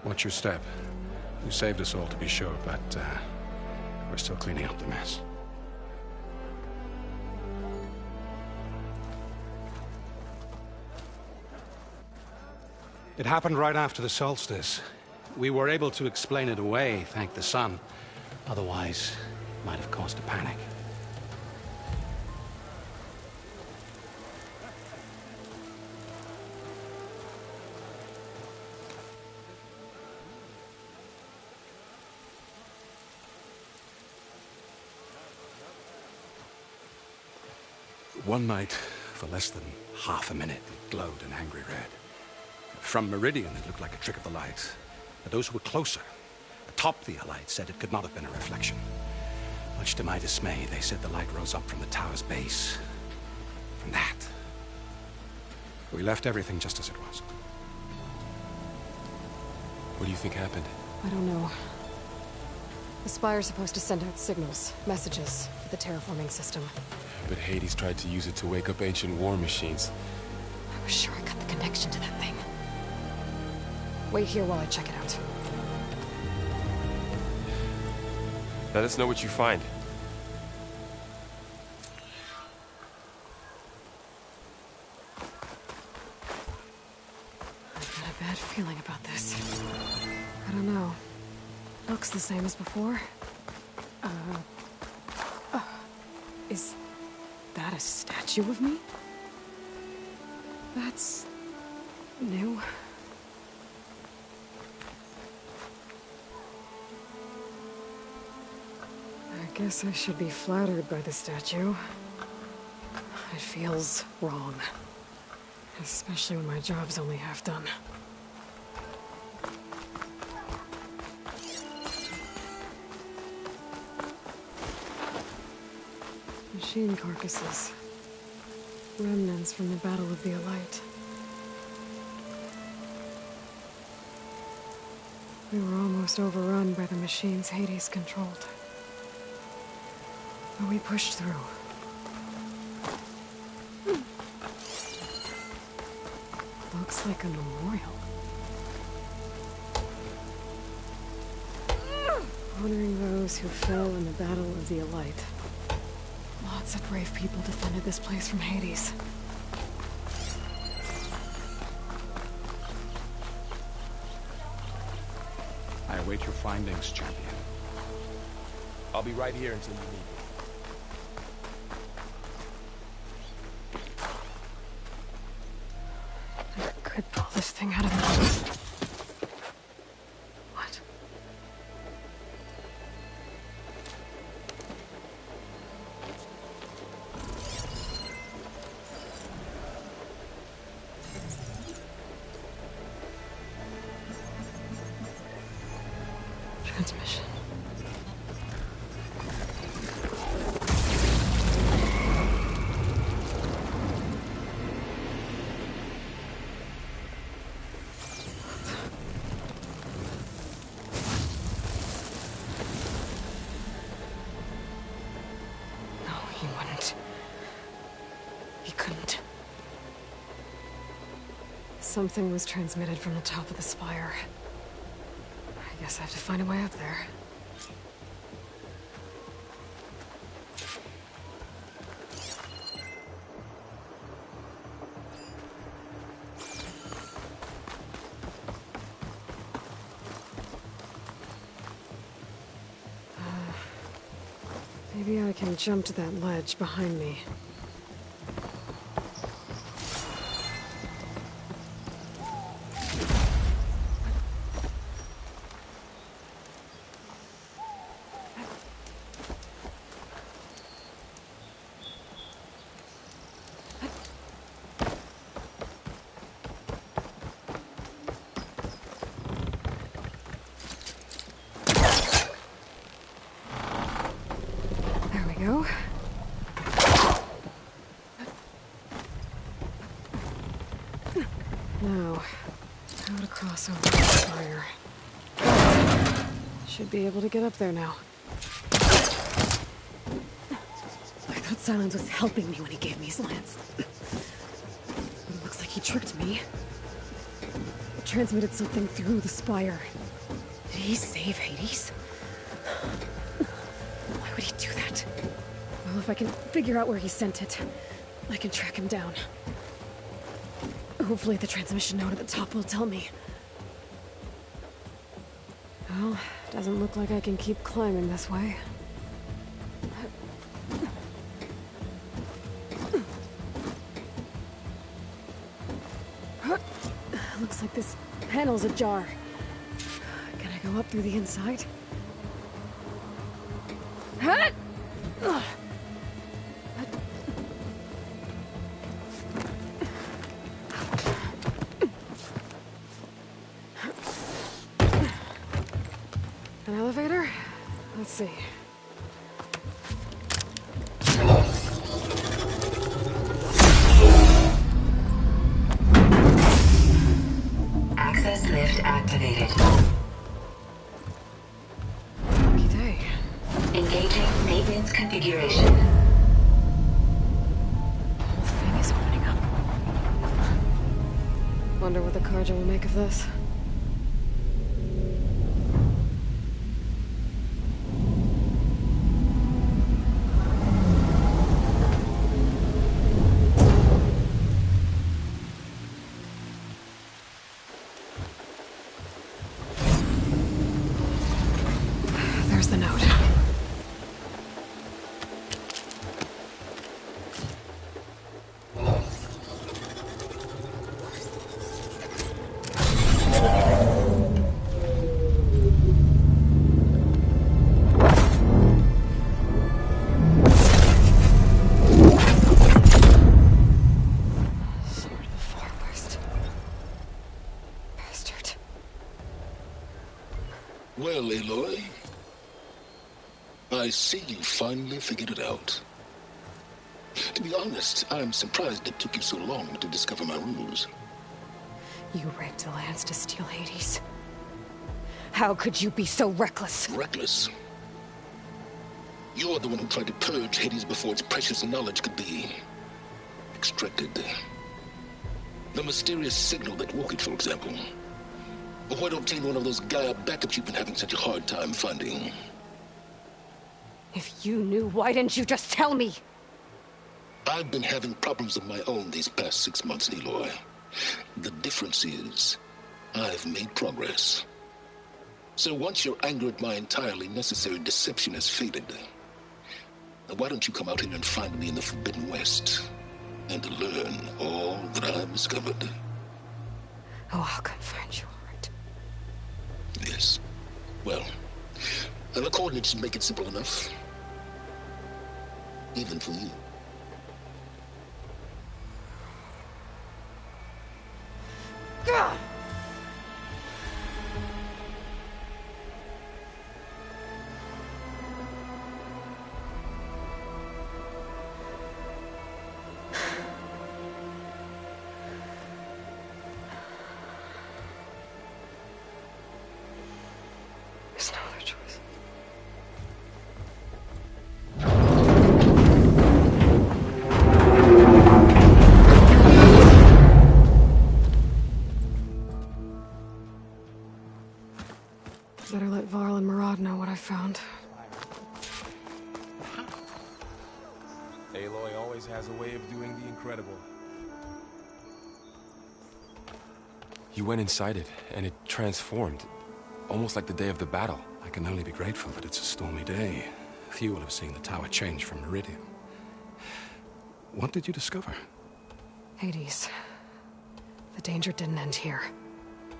Watch your step. You saved us all, to be sure, but we're still cleaning up the mess. It happened right after the solstice. We were able to explain it away, thank the sun. Otherwise, it might have caused a panic. One night, for less than half a minute, it glowed an angry red. From Meridian, it looked like a trick of the light. But those who were closer, atop the Allied, said it could not have been a reflection. Much to my dismay, they said the light rose up from the tower's base. From that. We left everything just as it was. What do you think happened? I don't know. The Spire's supposed to send out signals, messages, for the terraforming system. But Hades tried to use it to wake up ancient war machines. I was sure I got the connection to that thing. Wait here while I check it out. Let us know what you find. I've got a bad feeling about this. I don't know. Looks the same as before. Is that a statue of me? That's new. I guess I should be flattered by the statue. It feels wrong. Especially when my job's only half done. Machine carcasses. Remnants from the Battle of the Allight. We were almost overrun by the machines Hades controlled. But we pushed through. Looks like a memorial. Honoring those who fell in the Battle of the Allight. Lots of brave people defended this place from Hades. I await your findings, champion. I'll be right here until you need me. I could pull this thing out of me. What? Transmission. No, he wouldn't. He couldn't. Something was transmitted from the top of the spire. I guess I have to find a way up there. Maybe I can jump to that ledge behind me. There we go. Now, how to cross over the spire. Should be able to get up there now. I thought Silence was helping me when he gave me his lance. But it looks like he tricked me. It transmitted something through the spire. Did he save Hades? Why would he do that? Well, if I can figure out where he sent it, I can track him down. Hopefully the transmission note at the top will tell me. Well, doesn't look like I can keep climbing this way. Looks like this panel's ajar. Can I go up through the inside? An elevator? Let's see. Access lift activated. Lucky day. Engaging maintenance configuration. The whole thing is opening up. Wonder what the Carja will make of this. There's the note. Sword of the Far West. Bastard. Well, Aloy, I see you finally figured it out. To be honest, I'm surprised it took you so long to discover my rules. You rigged the lance to steal Hades. How could you be so reckless? Reckless? You're the one who tried to purge Hades before its precious knowledge could be extracted. The mysterious signal that woke it, for example. Or why don't obtain one of those Gaia backups you've been having such a hard time finding? If you knew, why didn't you just tell me? I've been having problems of my own these past 6 months, Aloy. The difference is, I've made progress. So once your anger at my entirely necessary deception has faded, now why don't you come out here and find me in the Forbidden West and learn all that I've discovered? Oh, I'll come find you, all right? Yes. Well, the coordinates make it simple enough. Even for you. Gah! There's no other choice. Better let Varl and Murad know what I found. Aloy always has a way of doing the incredible. You went inside it, and it transformed. Almost like the day of the battle. I can only be grateful that it's a stormy day. Few will have seen the tower change from Meridian. What did you discover? Hades. The danger didn't end here.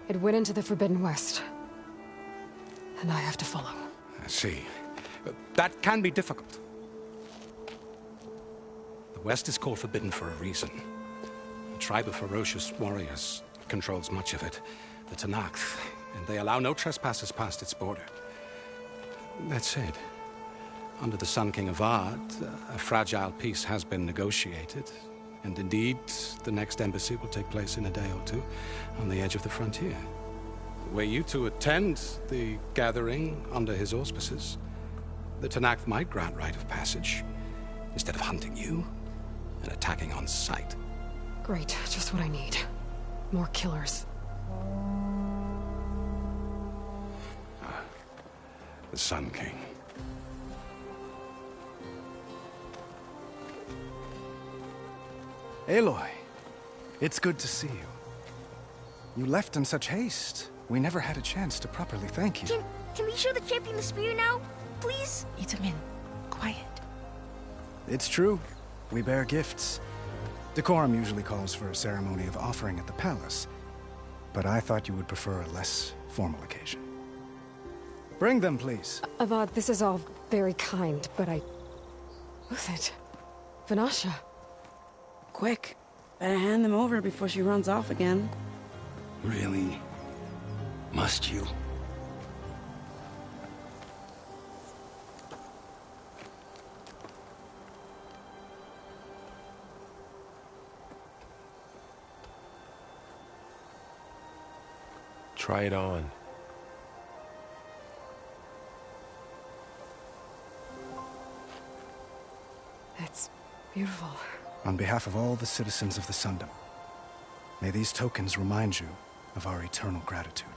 It went into the Forbidden West. And I have to follow. I see. That can be difficult. The West is called Forbidden for a reason. A tribe of ferocious warriors controls much of it. The Tenakth. And they allow no trespassers past its border. That said, under the Sun King Avad, a fragile peace has been negotiated. And indeed, the next embassy will take place in a day or two on the edge of the frontier. Were you to attend the gathering under his auspices, the Tenakth might grant right of passage, instead of hunting you and attacking on sight. Great, just what I need. More killers. The Sun King. Aloy, it's good to see you. You left in such haste. We never had a chance to properly thank you. Can we show the champion the spear now? Please? Itamen, quiet. It's true. We bear gifts. Decorum usually calls for a ceremony of offering at the palace. But I thought you would prefer a less formal occasion. Bring them, please. Avad, this is all very kind, but Who's it? Vanasha. Quick. Better hand them over before she runs off again. Really? Must you? Try it on. It's beautiful. On behalf of all the citizens of the Sundom, may these tokens remind you of our eternal gratitude.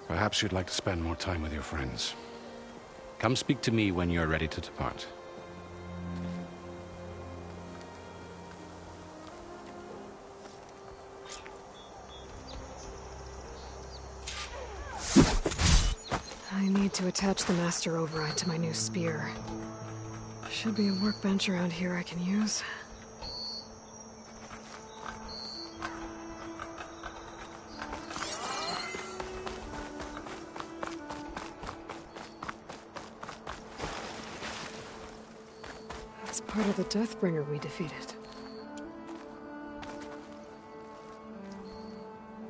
Perhaps you'd like to spend more time with your friends. Come speak to me when you're ready to depart. I need to attach the Master Override to my new spear. Should be a workbench around here I can use. That's part of the Deathbringer we defeated.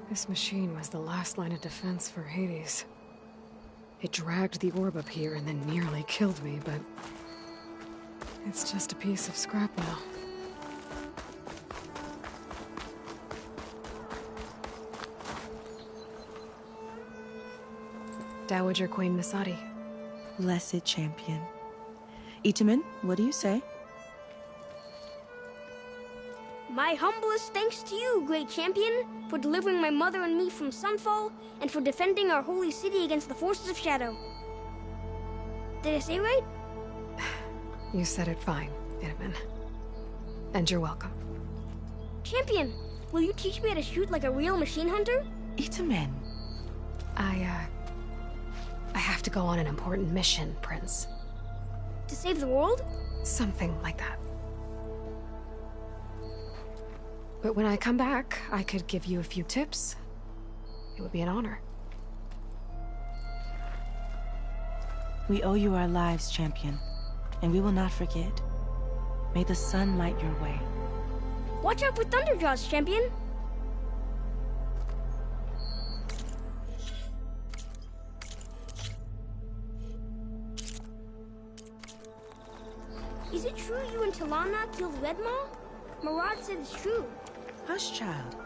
This machine was the last line of defense for Hades. It dragged the orb up here and then nearly killed me, but it's just a piece of scrap now. Dowager Queen Masadi. Blessed champion. Itamen, what do you say? My humblest thanks to you, great champion, for delivering my mother and me from Sunfall, and for defending our holy city against the forces of Shadow. Did I say right? You said it fine, Itamen. And you're welcome. Champion, will you teach me how to shoot like a real machine hunter? Itamen. I have to go on an important mission, Prince. To save the world? Something like that. But when I come back, I could give you a few tips. It would be an honor. We owe you our lives, Champion, and we will not forget. May the sun light your way. Watch out for Thunderjaws, Champion! Is it true you and Talana killed Redmaw? Marad said it's true. Hush, child.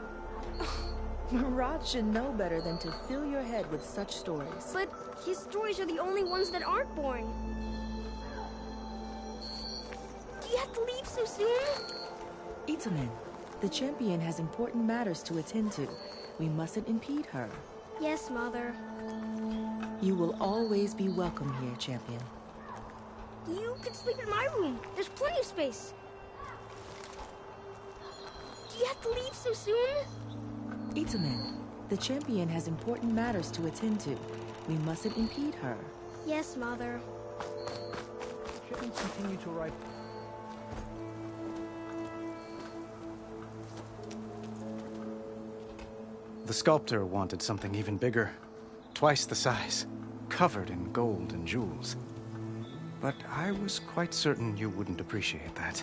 Marad should know better than to fill your head with such stories. But his stories are the only ones that aren't boring. Do you have to leave so soon? Itamen, the Champion has important matters to attend to. We mustn't impede her. Yes, Mother. You will always be welcome here, Champion. You could sleep in my room. There's plenty of space. Do you have to leave so soon? Itamen, the Champion has important matters to attend to. We mustn't impede her. Yes, Mother. Shipments continue to arrive. The sculptor wanted something even bigger. Twice the size. Covered in gold and jewels. But I was quite certain you wouldn't appreciate that.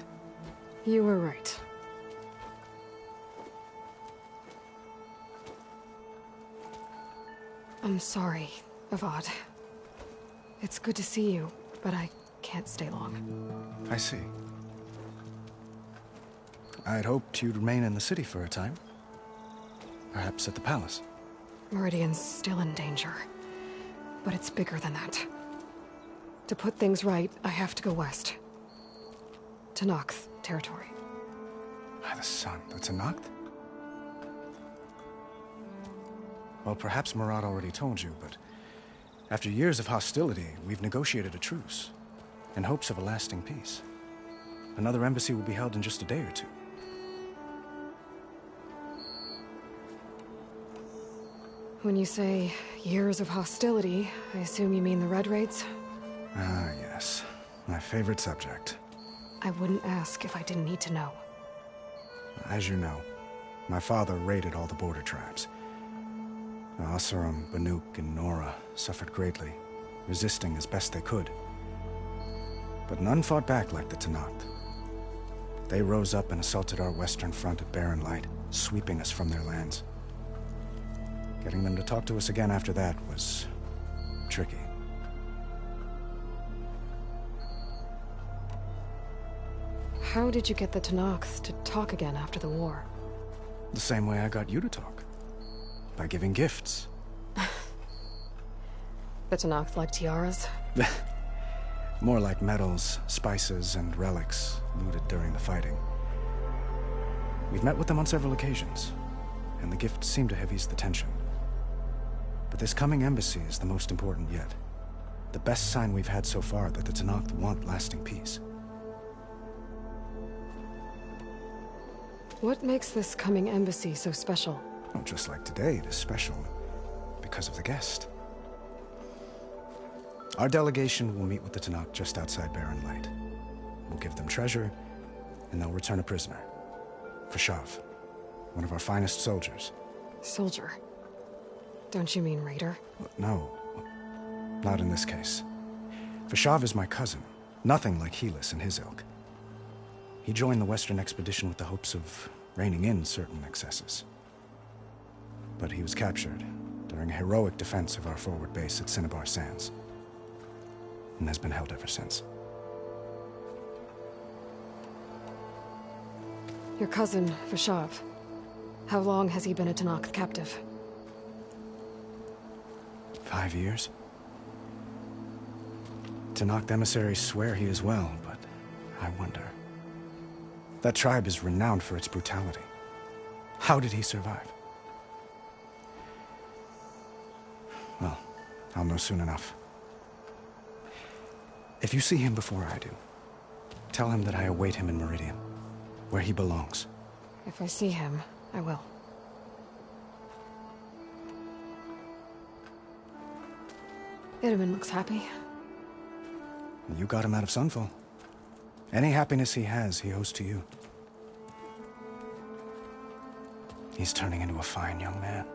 You were right. I'm sorry, Avad. It's good to see you, but I can't stay long. I see. I had hoped you'd remain in the city for a time. Perhaps at the palace. Meridian's still in danger. But it's bigger than that. To put things right, I have to go west. To Noct territory. By the sun, that's a Noct? Well, perhaps Marad already told you, but after years of hostility, we've negotiated a truce, in hopes of a lasting peace. Another embassy will be held in just a day or two. When you say years of hostility, I assume you mean the Red Raids? Ah, yes. My favorite subject. I wouldn't ask if I didn't need to know. As you know, my father raided all the border tribes. Oseram, Banuk, and Nora suffered greatly, resisting as best they could. But none fought back like the Tenakth. They rose up and assaulted our western front at Barren Light, sweeping us from their lands. Getting them to talk to us again after that was tricky. How did you get the Tenakth to talk again after the war? The same way I got you to talk. By giving gifts. The Tenakth like tiaras? More like medals, spices, and relics looted during the fighting. We've met with them on several occasions, and the gifts seem to have eased the tension. But this coming embassy is the most important yet. The best sign we've had so far that the Tenakth want lasting peace. What makes this coming embassy so special? Well, just like today, it is special because of the guest. Our delegation will meet with the Tenakth just outside Barren Light. We'll give them treasure, and they'll return a prisoner. Fashav, one of our finest soldiers. Soldier? Don't you mean raider? No, not in this case. Fashav is my cousin, nothing like Helis and his ilk. He joined the Western expedition with the hopes of reining in certain excesses. But he was captured during a heroic defense of our forward base at Cinnabar Sands, and has been held ever since. Your cousin, Fashav. How long has he been a Tenakth captive? 5 years. Tenakth emissaries swear he is well, but I wonder. That tribe is renowned for its brutality. How did he survive? Well, I'll know soon enough. If you see him before I do, tell him that I await him in Meridian, where he belongs. If I see him, I will. Itamen looks happy. You got him out of Sunfall. Any happiness he has, he owes to you. He's turning into a fine young man,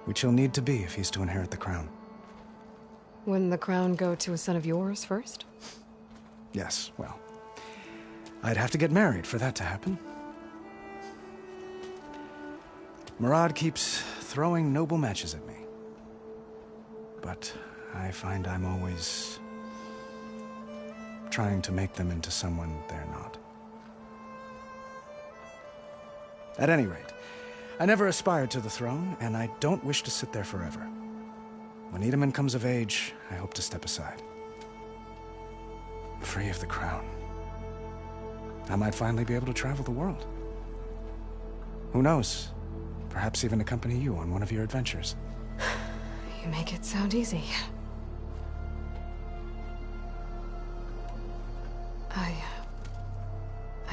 which he'll need to be if he's to inherit the crown. Wouldn't the crown go to a son of yours first? Yes, well, I'd have to get married for that to happen. Murad keeps throwing noble matches at me. But I find I'm always trying to make them into someone they're not. At any rate, I never aspired to the throne, and I don't wish to sit there forever. When Itamen comes of age, I hope to step aside. Free of the crown. I might finally be able to travel the world. Who knows? Perhaps even accompany you on one of your adventures. You make it sound easy.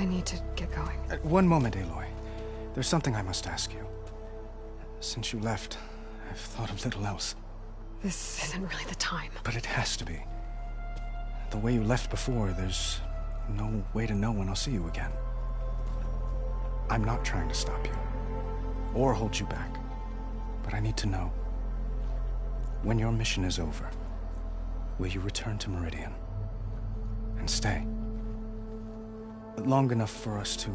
I need to get going. One moment, Aloy. There's something I must ask you. Since you left, I've thought of little else. This isn't really the time. But it has to be. The way you left before, there's no way to know when I'll see you again. I'm not trying to stop you, or hold you back. But I need to know, when your mission is over, will you return to Meridian? And stay? Long enough for us to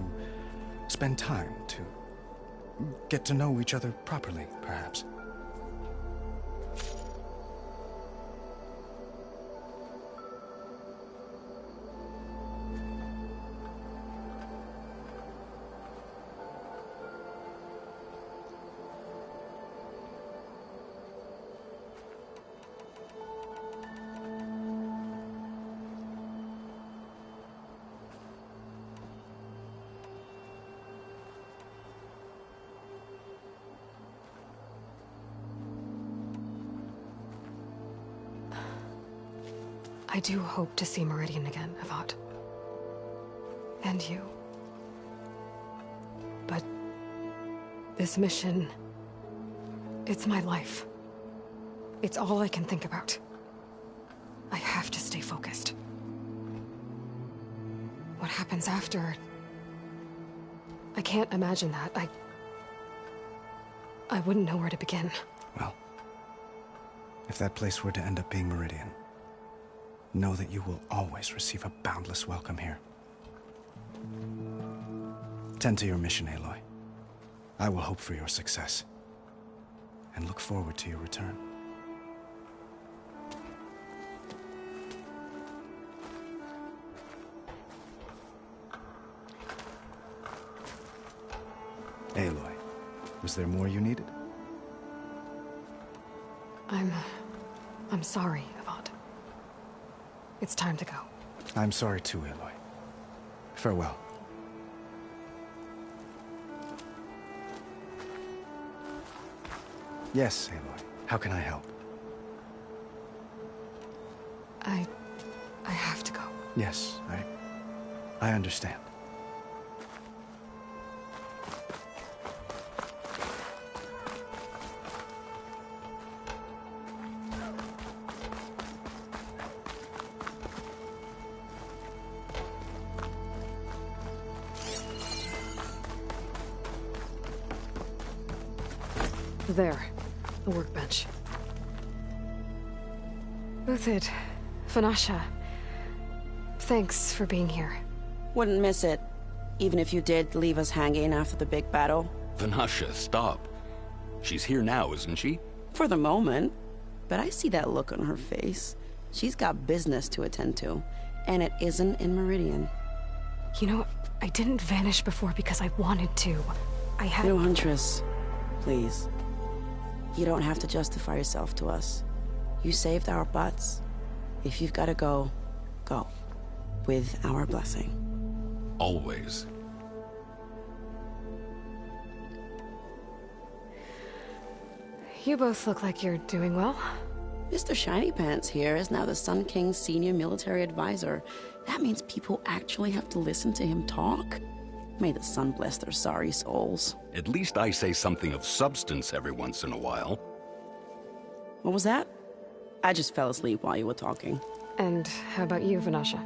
spend time, to get to know each other properly, perhaps. I do hope to see Meridian again, Avad. And you. But this mission, it's my life. It's all I can think about. I have to stay focused. What happens after? I can't imagine that. I wouldn't know where to begin. Well, if that place were to end up being Meridian, know that you will always receive a boundless welcome here. Tend to your mission, Aloy. I will hope for your success, and look forward to your return. Aloy, was there more you needed? I'm sorry, Avad. It's time to go. I'm sorry too, Aloy. Farewell. Yes, Aloy. How can I help? I have to go. Yes, I understand. There, the workbench. Uthid, Vanasha, thanks for being here. Wouldn't miss it, even if you did leave us hanging after the big battle. Vanasha, stop. She's here now, isn't she? For the moment. But I see that look on her face. She's got business to attend to, and it isn't in Meridian. You know, I didn't vanish before because I wanted to. I had... No, Huntress. Please. You don't have to justify yourself to us. You saved our butts. If you've got to go, go. With our blessing. Always. You both look like you're doing well. Mr. Shiny Pants here is now the Sun King's senior military advisor. That means people actually have to listen to him talk. May the sun bless their sorry souls. At least I say something of substance every once in a while. What was that? I just fell asleep while you were talking. And how about you, Vanasha?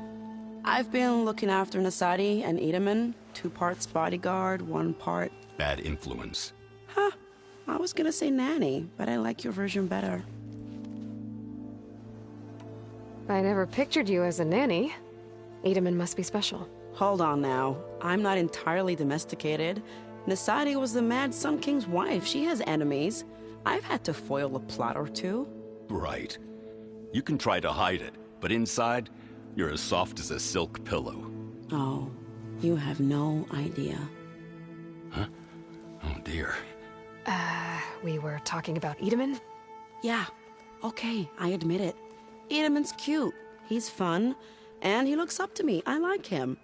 I've been looking after Nasadi and Itaman. 2 parts bodyguard, 1 part... Bad influence. Huh. I was gonna say nanny, but I like your version better. I never pictured you as a nanny. Itaman must be special. Hold on now. I'm not entirely domesticated. Nasadi was the Mad Sun King's wife. She has enemies. I've had to foil a plot or 2. Right. You can try to hide it, but inside, you're as soft as a silk pillow. Oh, you have no idea. Huh? Oh dear. We were talking about Itaman? Yeah. Okay, I admit it. Itaman's cute. He's fun. And he looks up to me. I like him.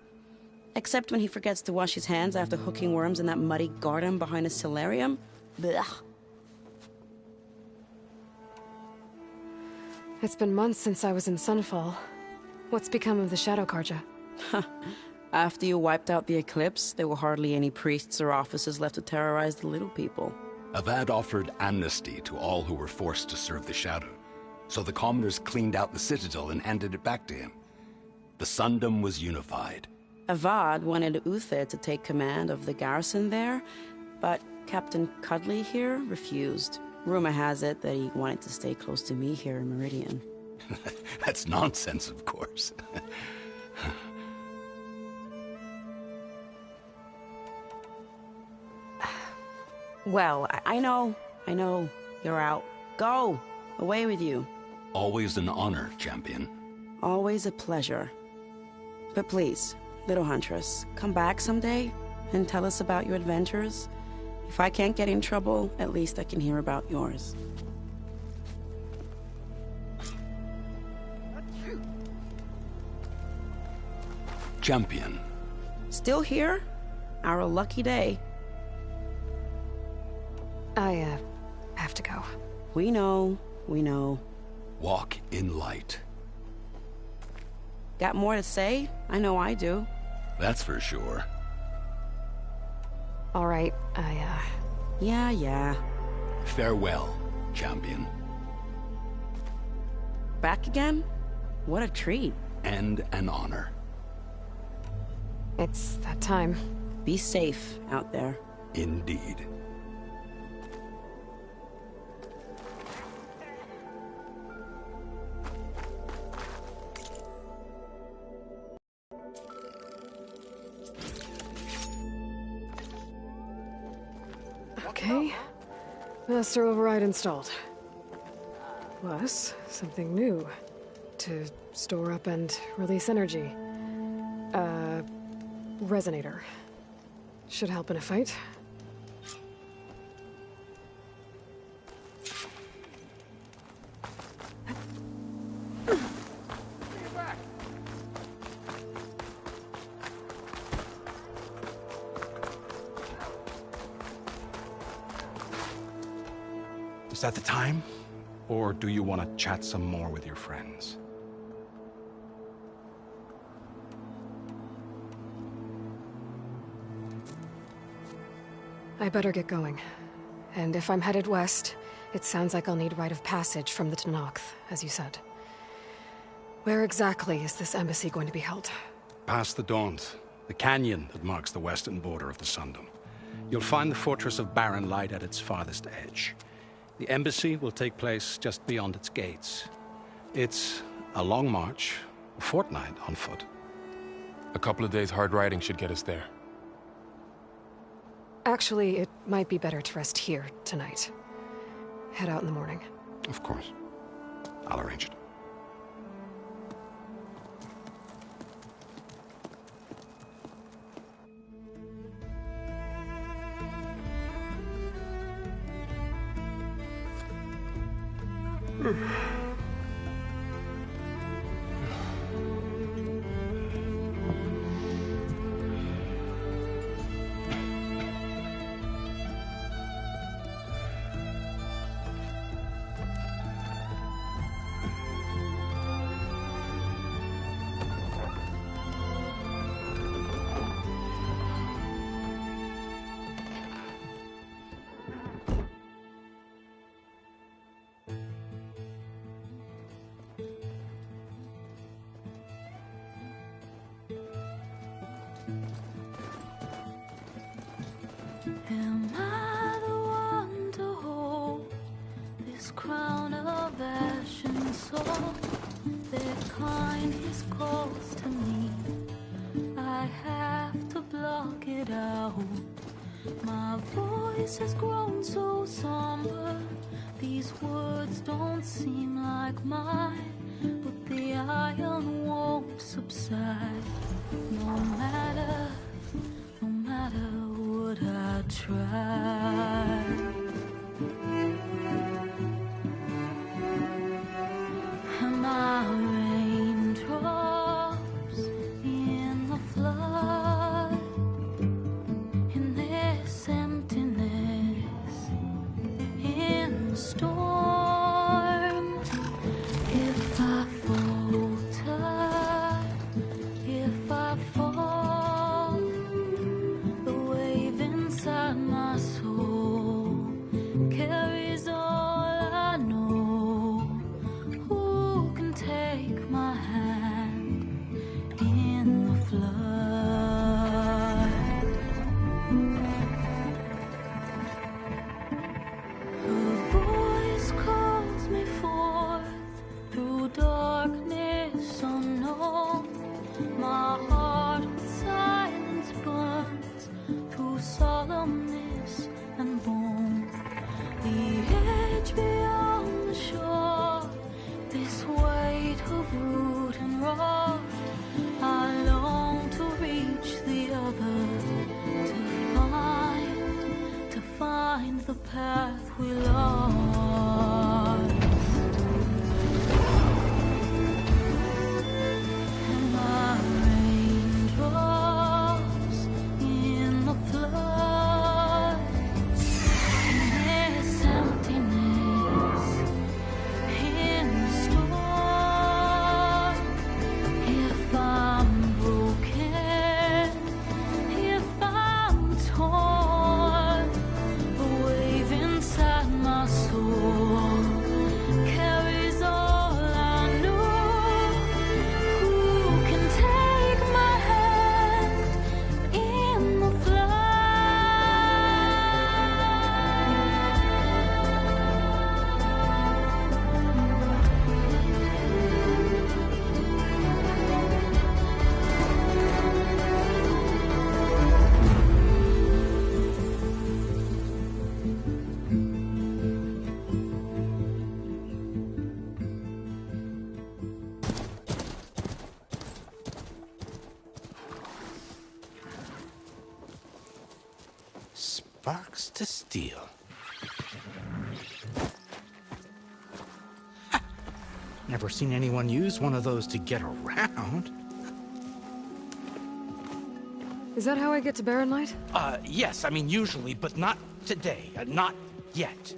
Except when he forgets to wash his hands after hooking worms in that muddy garden behind a solarium. Blech. It's been months since I was in Sunfall. What's become of the Shadow Carja? After you wiped out the Eclipse, there were hardly any priests or officers left to terrorize the little people. Avad offered amnesty to all who were forced to serve the Shadow. So the commoners cleaned out the Citadel and handed it back to him. The Sundom was unified. Avad wanted Uther to take command of the garrison there, but Captain Cudley here refused. Rumor has it that he wanted to stay close to me here in Meridian. That's nonsense, of course. Well, I know. You're out. Go! Away with you. Always an honor, champion. Always a pleasure. But please, little Huntress, come back someday and tell us about your adventures. If I can't get in trouble, at least I can hear about yours. Champion. Still here? Our lucky day. I, have to go. We know. Walk in light. Got more to say? I know I do. That's for sure. All right, Yeah. Farewell, champion. Back again? What a treat. And an honor. It's that time. Be safe out there. Indeed. Okay. Master override installed. Plus, something new. To store up and release energy. Resonator. Should help in a fight. Is that the time? Or do you want to chat some more with your friends? I better get going. And if I'm headed west, it sounds like I'll need rite of passage from the Tenakth, as you said. Where exactly is this embassy going to be held? Past the Daunt, the canyon that marks the western border of the Sundom. You'll find the fortress of Barren Light at its farthest edge. The embassy will take place just beyond its gates. It's a long march, a fortnight on foot. A couple of days hard riding should get us there. Actually, it might be better to rest here tonight. Head out in the morning. Of course. I'll arrange it. Am I the one to hold this crown of ash and salt? Their kind is close to me. I have to block it out. My voice has grown so somber. These words don't seem like mine, but the iron won't subside. No matter what I try. Am I raindrops in the flood? In this emptiness, in the storm. If I falter, if I fall, the wave inside my soul carries all I know. Who can take my hand in the flood? Her voice calls me forth through darkness unknown. My heart with silence burns through solemnness and bone. The edge beyond the shore, this weight of root and rock. I long to reach the other, to find the path we lost. Am I raindrops in the flood? In this emptiness, in the storm. If I'm broken, if I'm torn, the wave inside my soul carries all I know. Who can take my hand in the Sparks to steel. Never seen anyone use one of those to get around. Is that how I get to Barren Light? Yes, I mean usually, but not today. Not yet.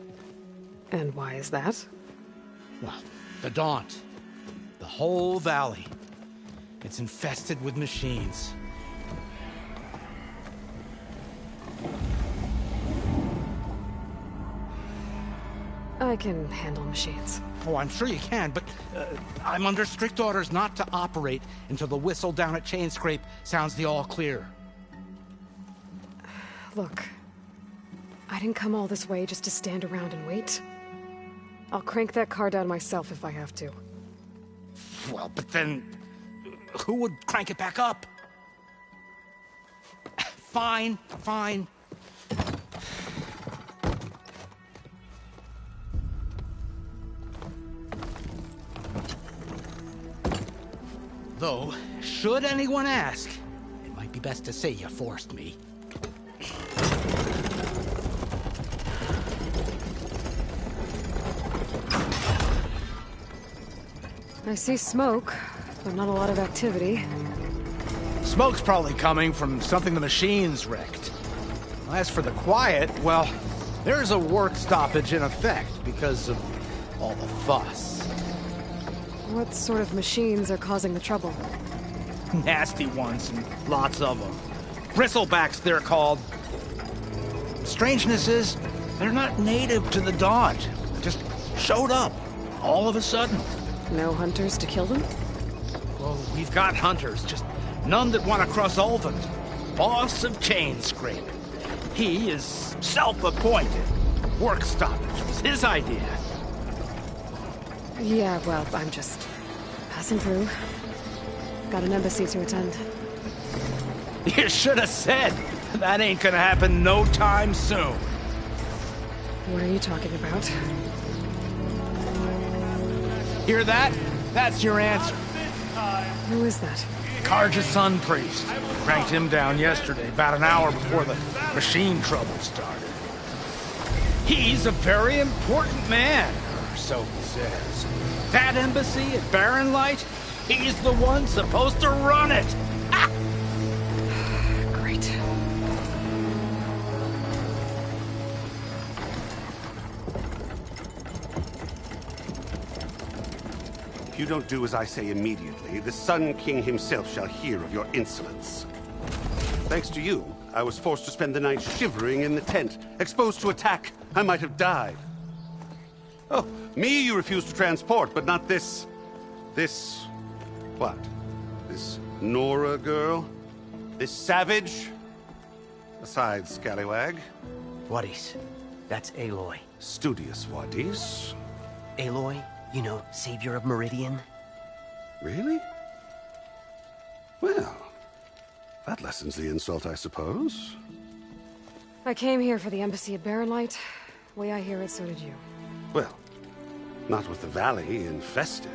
And why is that? Well, the Daunt. The whole valley. It's infested with machines. I can handle machines. Oh, I'm sure you can, but I'm under strict orders not to operate until the whistle down at Chainscrape sounds the all clear. Look, I didn't come all this way just to stand around and wait. I'll crank that car down myself if I have to. Well, but then who would crank it back up? Fine, fine. Though, should anyone ask, it might be best to say you forced me. I see smoke, but not a lot of activity. Smoke's probably coming from something the machines wrecked. As for the quiet, well, there's a work stoppage in effect because of all the fuss. What sort of machines are causing the trouble? Nasty ones, and lots of them. Bristlebacks, they're called. Strangeness is, they're not native to the Daunt. Just showed up, all of a sudden. No hunters to kill them? Well, we've got hunters, just none that want to cross Ulvund. Boss of Chainscrape. He is self-appointed. Work stoppage was his idea. Yeah, well, I'm just passing through. Got an embassy to attend. You should have said. That ain't gonna happen no time soon. What are you talking about? Hear that? That's your answer. Who is that? Carja's son priest. Cranked him down yesterday, about an hour before the machine trouble started. He's a very important man, or so he says. That embassy at Barren Light, he's the one supposed to run it. Ah! Great. If you don't do as I say immediately, the Sun King himself shall hear of your insolence. Thanks to you, I was forced to spend the night shivering in the tent. Exposed to attack, I might have died. Oh, me you refuse to transport, but not this... what? This Nora girl? This savage? Besides, scallywag. Wadis. That's Aloy. Studious Wadis. Aloy, you know, savior of Meridian. Really? Well, that lessens the insult, I suppose. I came here for the embassy at Barren Light. Way I hear it, so did you. Well, not with the valley infested.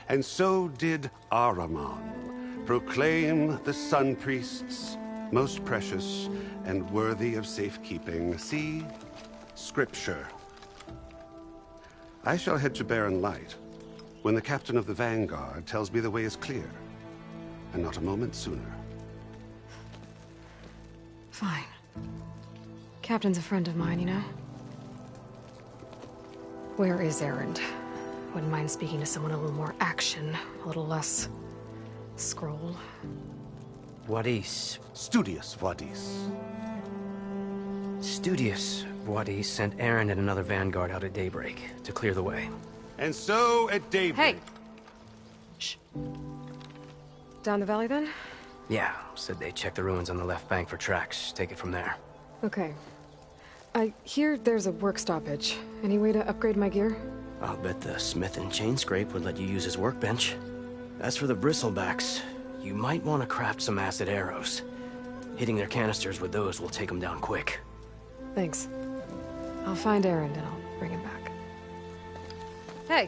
And so did Ahriman, proclaim the Sun Priests most precious and worthy of safekeeping. See? Scripture. I shall head to Barren Light when the captain of the Vanguard tells me the way is clear, and not a moment sooner. Fine. Captain's a friend of mine, you know? Where is Erend? Wouldn't mind speaking to someone a little more action, a little less... scroll. Wadis. Studious Wadis. Studious Wadis sent Erend and another Vanguard out at daybreak to clear the way. And so at daybreak... Hey! Shh. Down the valley, then? Yeah, said they checked the ruins on the left bank for tracks. Take it from there. Okay. I hear there's a work stoppage. Any way to upgrade my gear? I'll bet the smith and chain scrape would let you use his workbench. As for the bristlebacks, you might want to craft some acid arrows. Hitting their canisters with those will take them down quick. Thanks. I'll find Erend and I'll bring him back. Hey!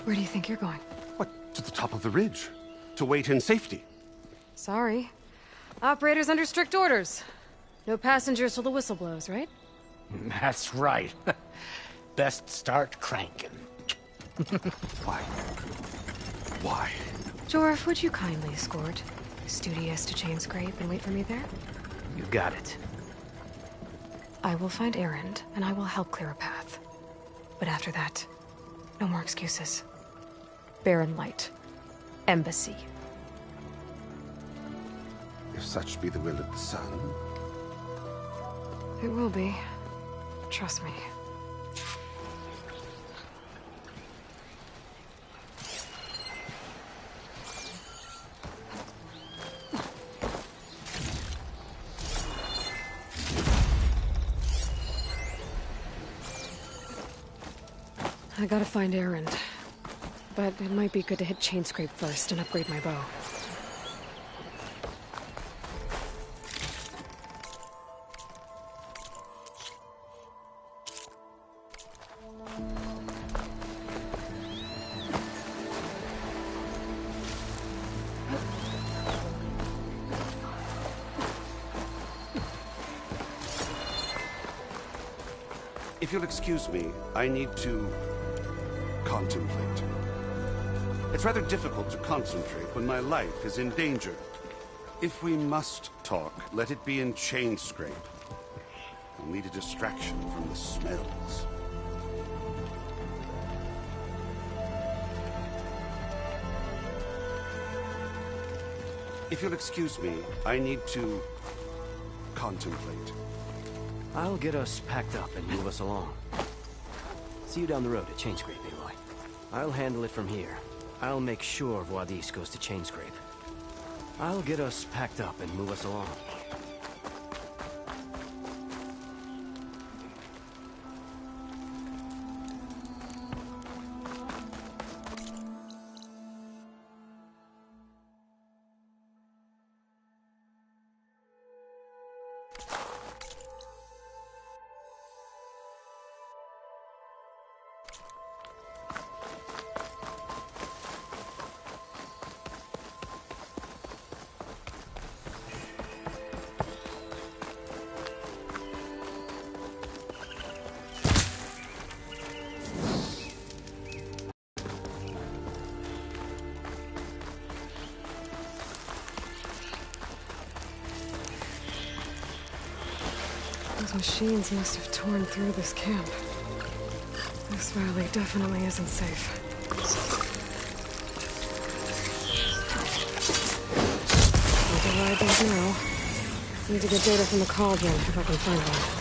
Where do you think you're going? What? To the top of the ridge. To wait in safety. Sorry. Operator's under strict orders. No passengers till the whistle blows, right? That's right. Best start cranking. Why? Why? Jorf, would you kindly escort Studious to Chain Scrape and wait for me there? You got it. I will find Erend, and I will help clear a path. But after that, no more excuses. Barren Light. Embassy. If such be the will of the sun. It will be. Trust me. I gotta find Erend. But it might be good to hit Chain Scrape first and upgrade my bow. If you'll excuse me, I need to contemplate. It's rather difficult to concentrate when my life is in danger. If we must talk, let it be in Chain Scrape. I'll need a distraction from the smells. If you'll excuse me, I need to contemplate. I'll get us packed up and move us along. See you down the road at Chain Scrape, Aloy. I'll handle it from here. I'll make sure Wadis goes to Chain Scrape. I'll get us packed up and move us along. Those machines must have torn through this camp. This valley definitely isn't safe. Override these now. Need to get data from the cauldron if I can find one.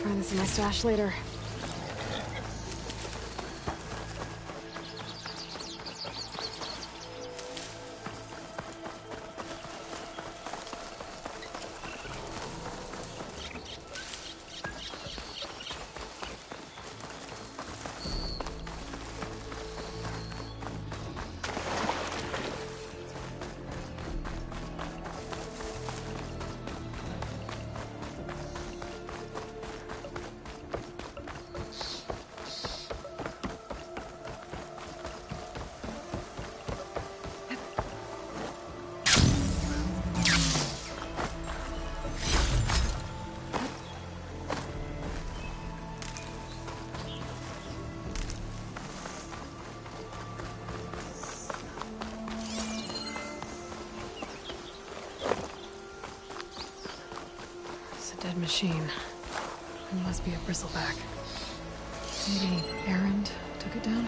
Try this in my stash later. Dead machine. It must be a bristleback. Maybe Erend took it down?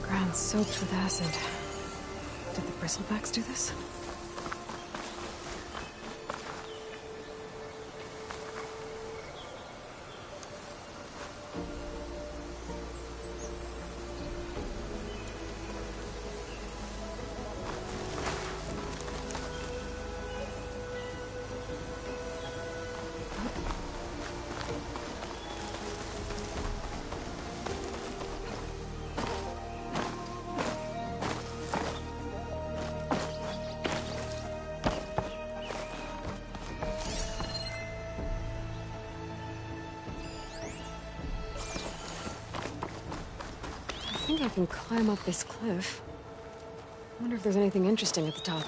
Ground soaked with acid. Did the bristlebacks do this? I think I can climb up this cliff. I wonder if there's anything interesting at the top.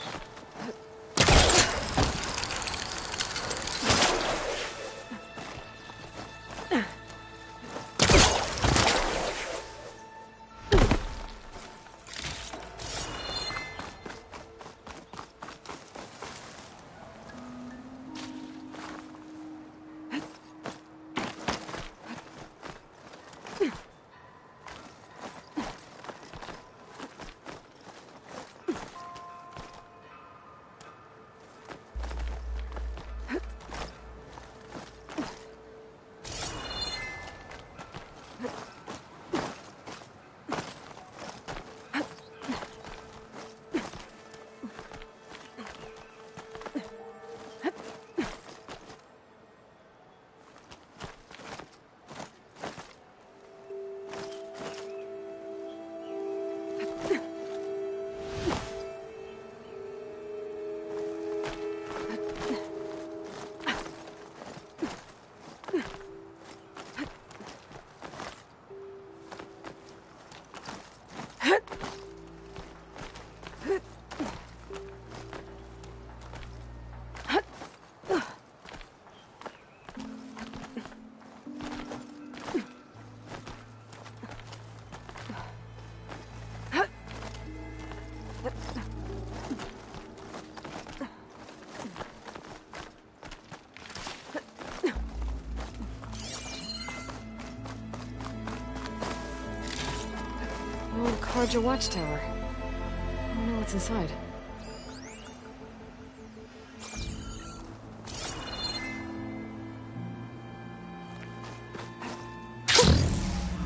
Arja watchtower. I don't know what's inside.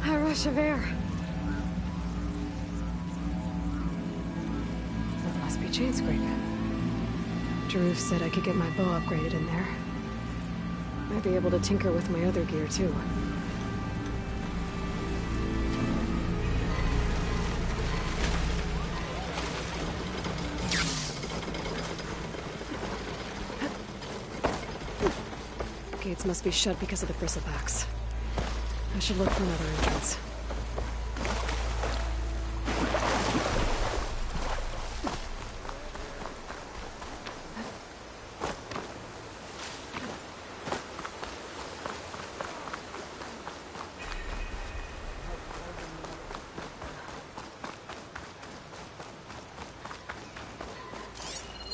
A rush of air. That must be Chainscrape. Jaruf said I could get my bow upgraded in there. Might be able to tinker with my other gear, too. Gates must be shut because of the bristlebacks. I should look for another entrance.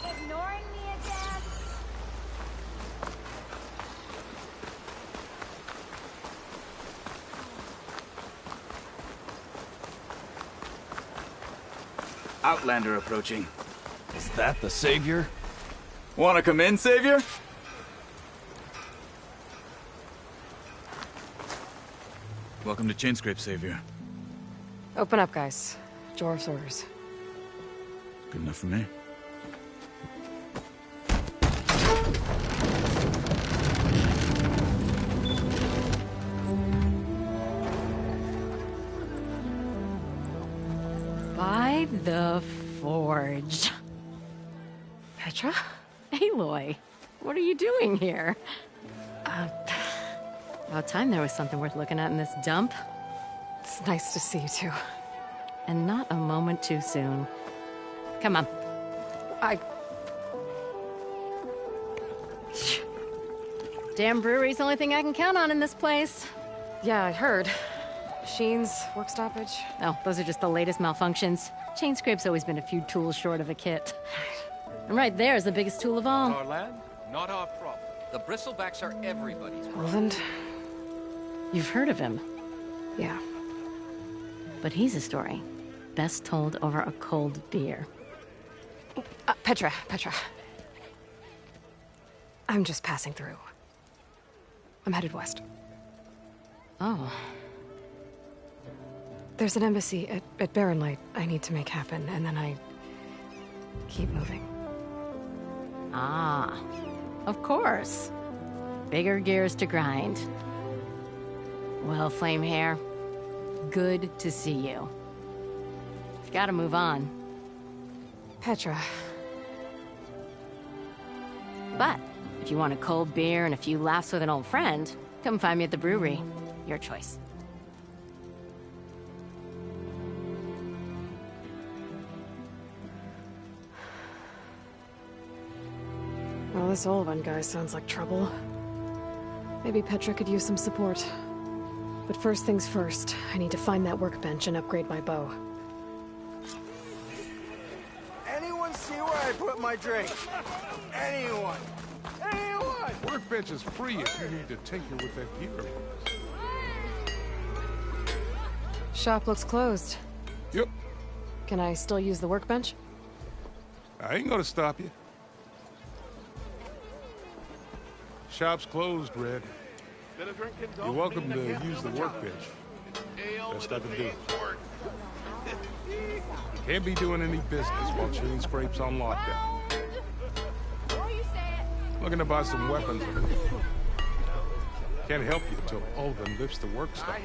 Ignoring me again? Outlander approaching. Is that the Savior? Wanna come in, Savior? Welcome to Chainscrape, Savior. Open up, guys. Jorv's orders. Good enough for me. By the Forge. Petra? Aloy, what are you doing here? About time there was something worth looking at in this dump. It's nice to see you too. And not a moment too soon. Come on. Damn brewery's the only thing I can count on in this place. Yeah, I heard. Machines, work stoppage. Oh, those are just the latest malfunctions. Chainscrape's always been a few tools short of a kit. And right there is the biggest tool of all. Our land, not our problem. The bristlebacks are everybody's problem. Roland? You've heard of him. Yeah. But he's a story best told over a cold beer. Petra. I'm just passing through. I'm headed west. Oh. There's an embassy at Barren Light I need to make happen, and then I keep moving. Ah, of course. Bigger gears to grind. Well, Flamehair, good to see you. You've got to move on. Petra. But if you want a cold beer and a few laughs with an old friend, come find me at the brewery. Your choice. Well, this Olwen guy sounds like trouble. Maybe Petra could use some support. But first things first, I need to find that workbench and upgrade my bow. Anyone see where I put my drink? Anyone? Anyone? Workbench is free if you need to tinker with that gear. Shop looks closed. Yep. Can I still use the workbench? I ain't gonna stop you. Shop's closed, Red. You're welcome to use the workbench. Best I can do. Can't be doing any business while Chainscrape's on lockdown. Looking to buy some weapons. Can't help you till Ulvin lifts the work stop.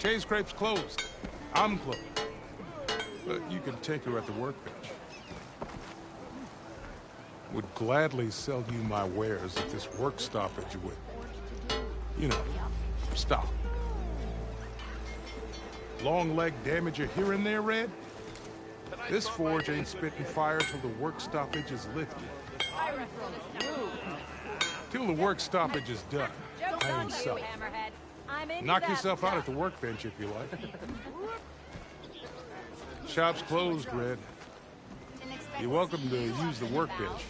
Chainscrape's closed. I'm closed. But you can tinker at the workbench. Would gladly sell you my wares if this work stoppage would, you know, stop. Long leg damage you here and there, Red? This forge ain't spitting fire till the work stoppage is lifted. Till the work stoppage is done, I ain't selling. Knock yourself out at the workbench if you like. Shop's closed, Red. You're welcome to use the workbench.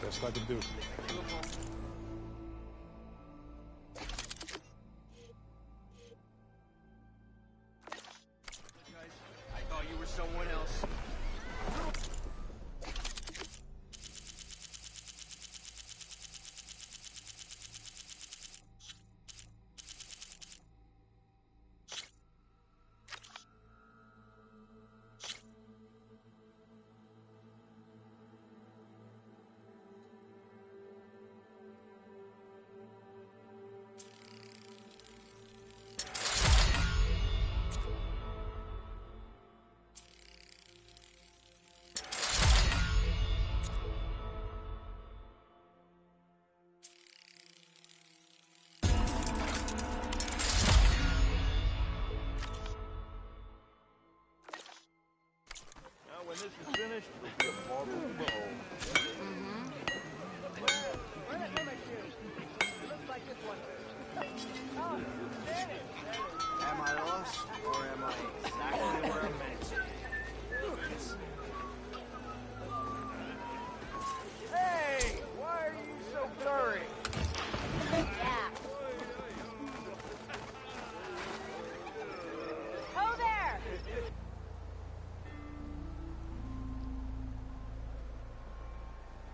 Best I can do. someone else. When this is finished, it'll be a marble bowl. Am I lost, or am I exactly where I'm meant to be?